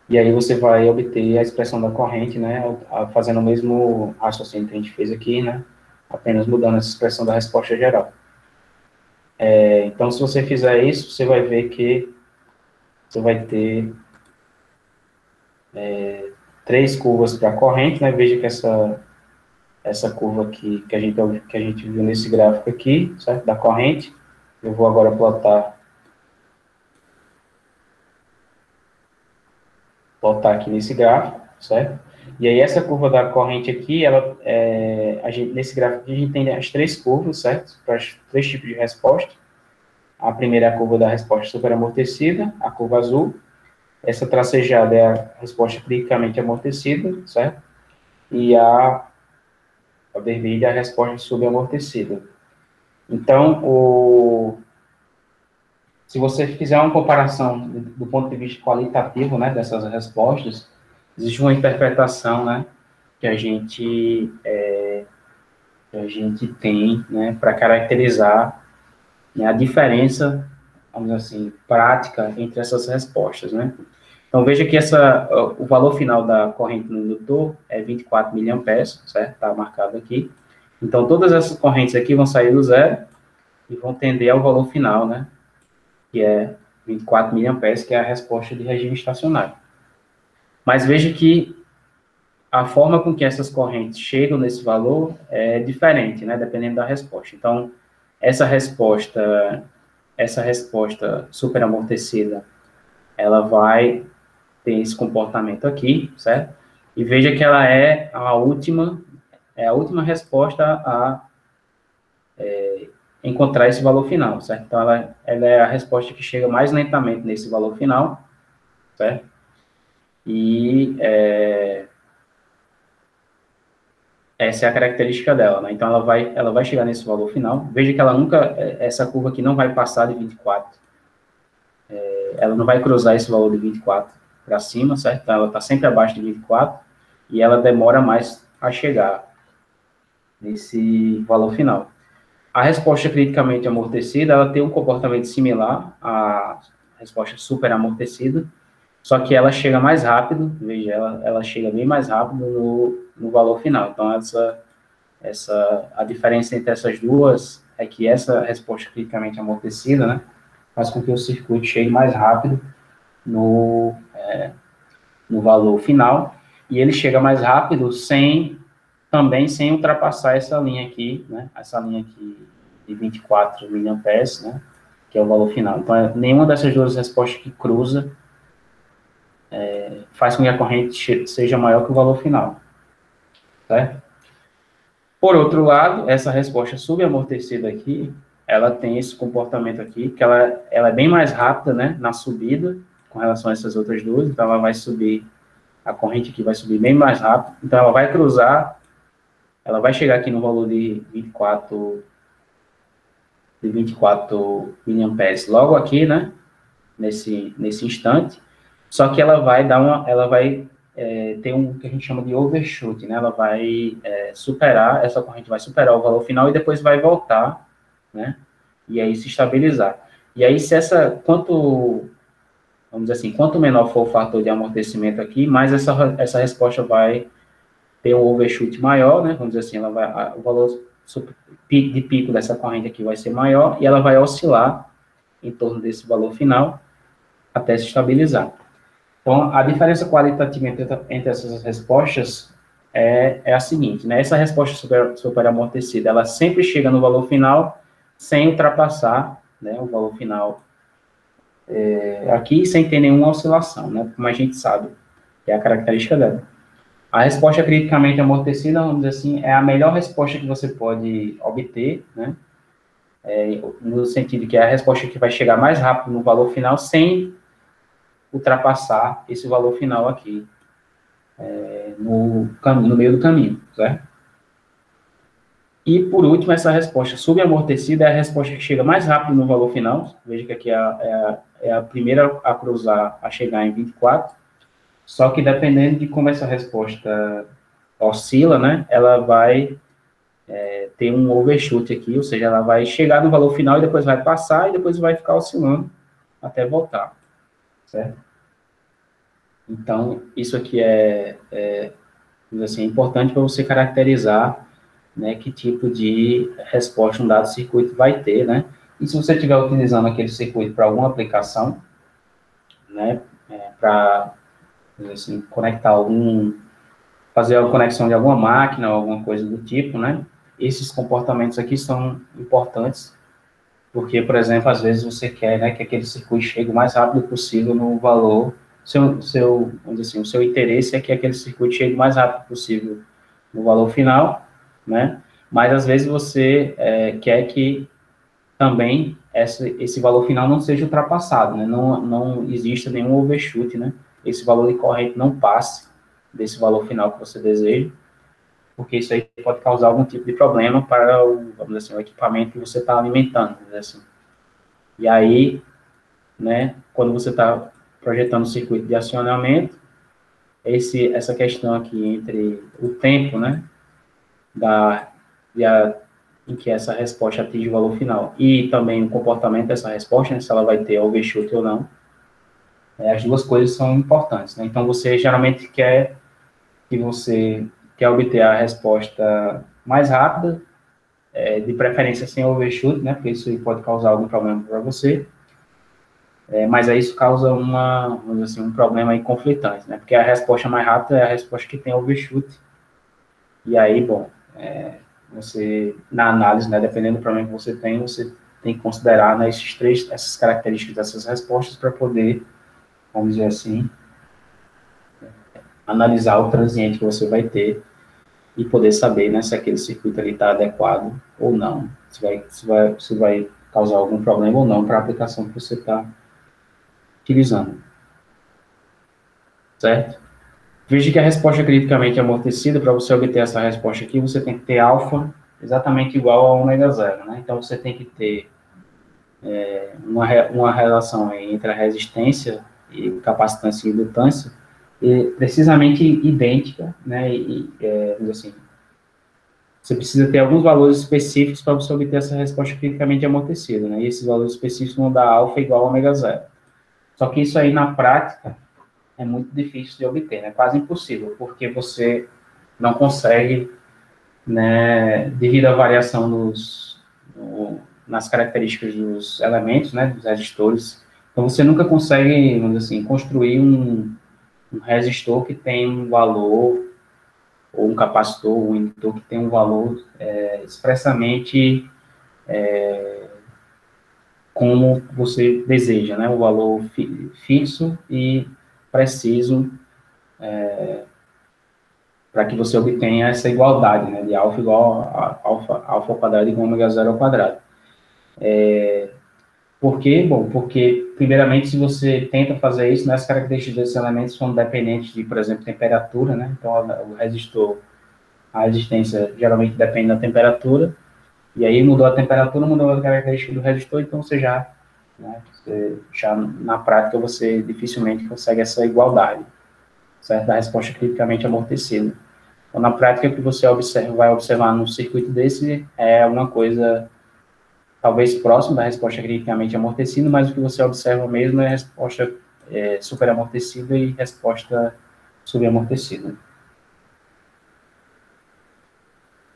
E aí você vai obter a expressão da corrente, né, fazendo o mesmo raciocínio que a gente fez aqui, né, apenas mudando essa expressão da resposta geral. Então, se você fizer isso, você vai ver que você vai ter três curvas para a corrente, né, veja que essa curva aqui que a gente viu nesse gráfico aqui, certo, da corrente, eu vou agora plotar aqui nesse gráfico, certo? E aí essa curva da corrente aqui, nesse gráfico aqui a gente tem as três curvas, certo? Para os três tipos de resposta. A primeira é a curva da resposta superamortecida, a curva azul. Essa tracejada é a resposta criticamente amortecida, certo? E a vermelha é a resposta subamortecida. Então, se você fizer uma comparação do ponto de vista qualitativo, né, dessas respostas, existe uma interpretação, né, que a gente tem, né, para caracterizar, né, a diferença, vamos dizer assim, prática entre essas respostas, né. Então, veja que o valor final da corrente no indutor é 24 mA, certo? Está marcado aqui. Então, todas essas correntes aqui vão sair do zero e vão tender ao valor final, né, que é 24 mA, que é a resposta de regime estacionário. Mas veja que a forma com que essas correntes chegam nesse valor é diferente, né, dependendo da resposta. Então, essa resposta superamortecida, ela vai ter esse comportamento aqui, certo? E veja que ela é a última resposta a encontrar esse valor final, certo? Então, ela é a resposta que chega mais lentamente nesse valor final, certo? E essa é a característica dela, né? Então, ela vai chegar nesse valor final. Veja que essa curva aqui não vai passar de 24. Ela não vai cruzar esse valor de 24 para cima, certo? Então, ela está sempre abaixo de 24 e ela demora mais a chegar nesse valor final. A resposta criticamente amortecida, ela tem um comportamento similar à resposta super amortecida, só que ela chega mais rápido, veja, ela chega bem mais rápido no valor final. Então, a diferença entre essas duas é que essa resposta criticamente amortecida, né, faz com que o circuito chegue mais rápido no valor final, e ele chega mais rápido também sem ultrapassar essa linha aqui, né, essa linha aqui de 24 mA, né, que é o valor final. Então, nenhuma dessas duas respostas que cruza faz com que a corrente seja maior que o valor final, certo? Por outro lado, essa resposta subamortecida aqui, ela tem esse comportamento aqui, que ela é bem mais rápida, né, na subida, com relação a essas outras duas, então ela vai subir a corrente aqui vai subir bem mais rápido, então ela vai cruzar, ela vai chegar aqui no valor de 24 miliamperes, logo aqui, né, nesse instante, só que ela vai ter um que a gente chama de overshoot, né, ela vai superar, essa corrente vai superar o valor final e depois vai voltar, né, e aí se estabilizar. E aí, vamos dizer assim, quanto menor for o fator de amortecimento aqui, mais essa resposta vai ter um overshoot maior, né? Vamos dizer assim, o valor de pico dessa corrente aqui vai ser maior e ela vai oscilar em torno desse valor final até se estabilizar. Então, a diferença qualitativa entre essas respostas é a seguinte, né? Essa resposta super amortecida, ela sempre chega no valor final sem ultrapassar, né, o valor final aqui, sem ter nenhuma oscilação, né? Como a gente sabe, que é a característica dela. A resposta criticamente amortecida, vamos dizer assim, é a melhor resposta que você pode obter, né? No sentido que é a resposta que vai chegar mais rápido no valor final, sem ultrapassar esse valor final aqui, no meio do caminho, certo? E, por último, essa resposta subamortecida é a resposta que chega mais rápido no valor final. Veja que aqui é a primeira a cruzar, a chegar em 24. Só que, dependendo de como essa resposta oscila, né, ela vai ter um overshoot aqui, ou seja, ela vai chegar no valor final e depois vai passar e depois vai ficar oscilando até voltar, certo? Então, isso aqui assim, é importante para você caracterizar, né, que tipo de resposta um dado circuito vai ter, né? E se você estiver utilizando aquele circuito para alguma aplicação, né, para, assim, fazer a conexão de alguma máquina ou alguma coisa do tipo, né? Esses comportamentos aqui são importantes, porque, por exemplo, às vezes você quer, né, que aquele circuito chegue o mais rápido possível no valor, vamos dizer assim, o seu interesse é que aquele circuito chegue o mais rápido possível no valor final, né? Mas às vezes você quer que também esse valor final não seja ultrapassado, né? Não exista nenhum overshoot, né? Esse valor de corrente não passe desse valor final que você deseja, porque isso aí pode causar algum tipo de problema para vamos dizer assim, o equipamento que você está alimentando, vamos dizer assim. E aí, né, quando você está projetando o circuito de acionamento, essa questão aqui entre o tempo, né, em que essa resposta atinge o valor final e também o comportamento dessa resposta, né, se ela vai ter overshoot ou não, as duas coisas são importantes, né? Então, você geralmente quer obter a resposta mais rápida, de preferência sem overshoot, né, porque isso pode causar algum problema para você, mas aí isso causa vamos dizer assim, um problema aí conflitante, né, porque a resposta mais rápida é a resposta que tem overshoot, e aí, bom, você, na análise, né, dependendo do problema que você tem que considerar, né, essas características dessas respostas para poder, vamos dizer assim, analisar o transiente que você vai ter e poder saber, né, se aquele circuito ali está adequado ou não, se vai causar algum problema ou não para a aplicação que você está utilizando. Certo? Veja que a resposta criticamente amortecida, para você obter essa resposta aqui, você tem que ter alfa exatamente igual a ômega zero, né? Então, você tem que ter uma relação entre a resistência e capacitância e indutância precisamente idêntica, né? Assim, você precisa ter alguns valores específicos para você obter essa resposta criticamente amortecida, né? E esses valores específicos vão dar alfa igual a ômega zero. Só que isso aí, na prática, é muito difícil de obter, né? Quase impossível, porque você não consegue, né, devido à variação nas características dos elementos, né, dos resistores, então você nunca consegue, vamos dizer assim, construir um resistor que tem um valor, ou um capacitor, ou um indutor que tem um valor expressamente como você deseja, né, um valor fixo e preciso para que você obtenha essa igualdade, né, de alfa igual a alfa ao quadrado igual a ômega zero ao quadrado. Por quê? Bom, porque, primeiramente, se você tenta fazer isso, né, as características desses elementos são dependentes de, por exemplo, temperatura, né? Então, o resistor, a resistência geralmente depende da temperatura, e aí mudou a temperatura, mudou a característica do resistor, então né, já na prática, você dificilmente consegue essa igualdade, certo? Da resposta criticamente amortecida. Então, na prática, o que você vai observar num circuito desse é uma coisa talvez próximo da resposta criticamente amortecida, mas o que você observa mesmo é a resposta superamortecida e resposta subamortecida.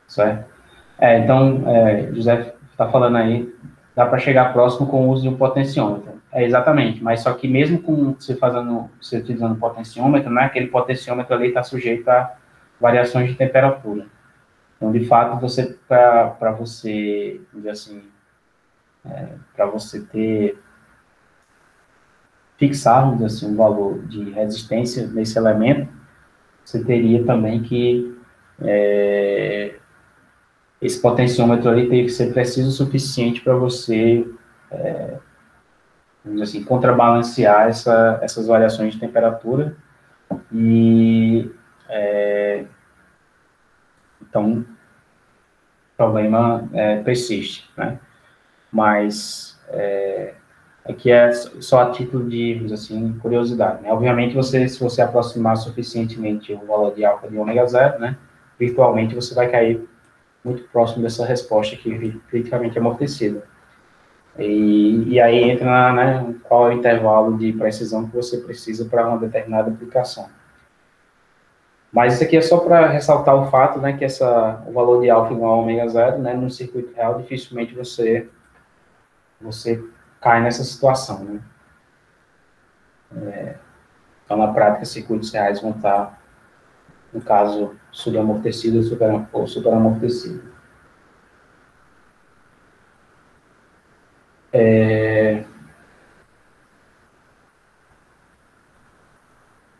Certo? Então, José está falando aí, dá para chegar próximo com o uso de um potenciômetro. Exatamente, mas só que mesmo com você utilizando um potenciômetro, né, aquele potenciômetro ali está sujeito a variações de temperatura. Então, de fato, para você, dizer assim, para você fixar, assim, um valor de resistência nesse elemento, você teria também que esse potenciômetro ali teria que ser preciso o suficiente para você, vamos dizer assim, contrabalancear essas variações de temperatura e, então, o problema persiste, né? Mas, aqui é só a título de, vamos dizer assim, curiosidade, né? Obviamente, se você aproximar suficientemente o valor de alfa de ômega zero, né, virtualmente você vai cair muito próximo dessa resposta aqui, criticamente amortecida. E aí entra, né, qual é o intervalo de precisão que você precisa para uma determinada aplicação. Mas isso aqui é só para ressaltar o fato, né, que o valor de alfa igual a ômega zero, né, no circuito real, dificilmente você cai nessa situação, né. Então, na prática, circuitos reais vão estar, no caso, subamortecido ou superamortecido.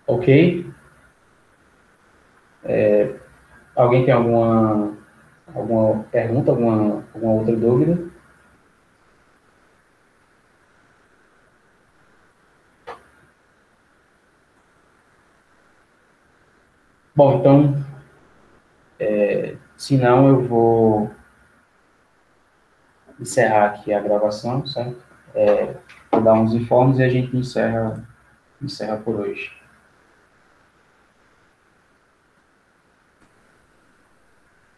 Ok? Alguém tem alguma pergunta, alguma outra dúvida? Bom, então, se não, eu vou encerrar aqui a gravação, certo? Vou dar uns informes e a gente encerra por hoje.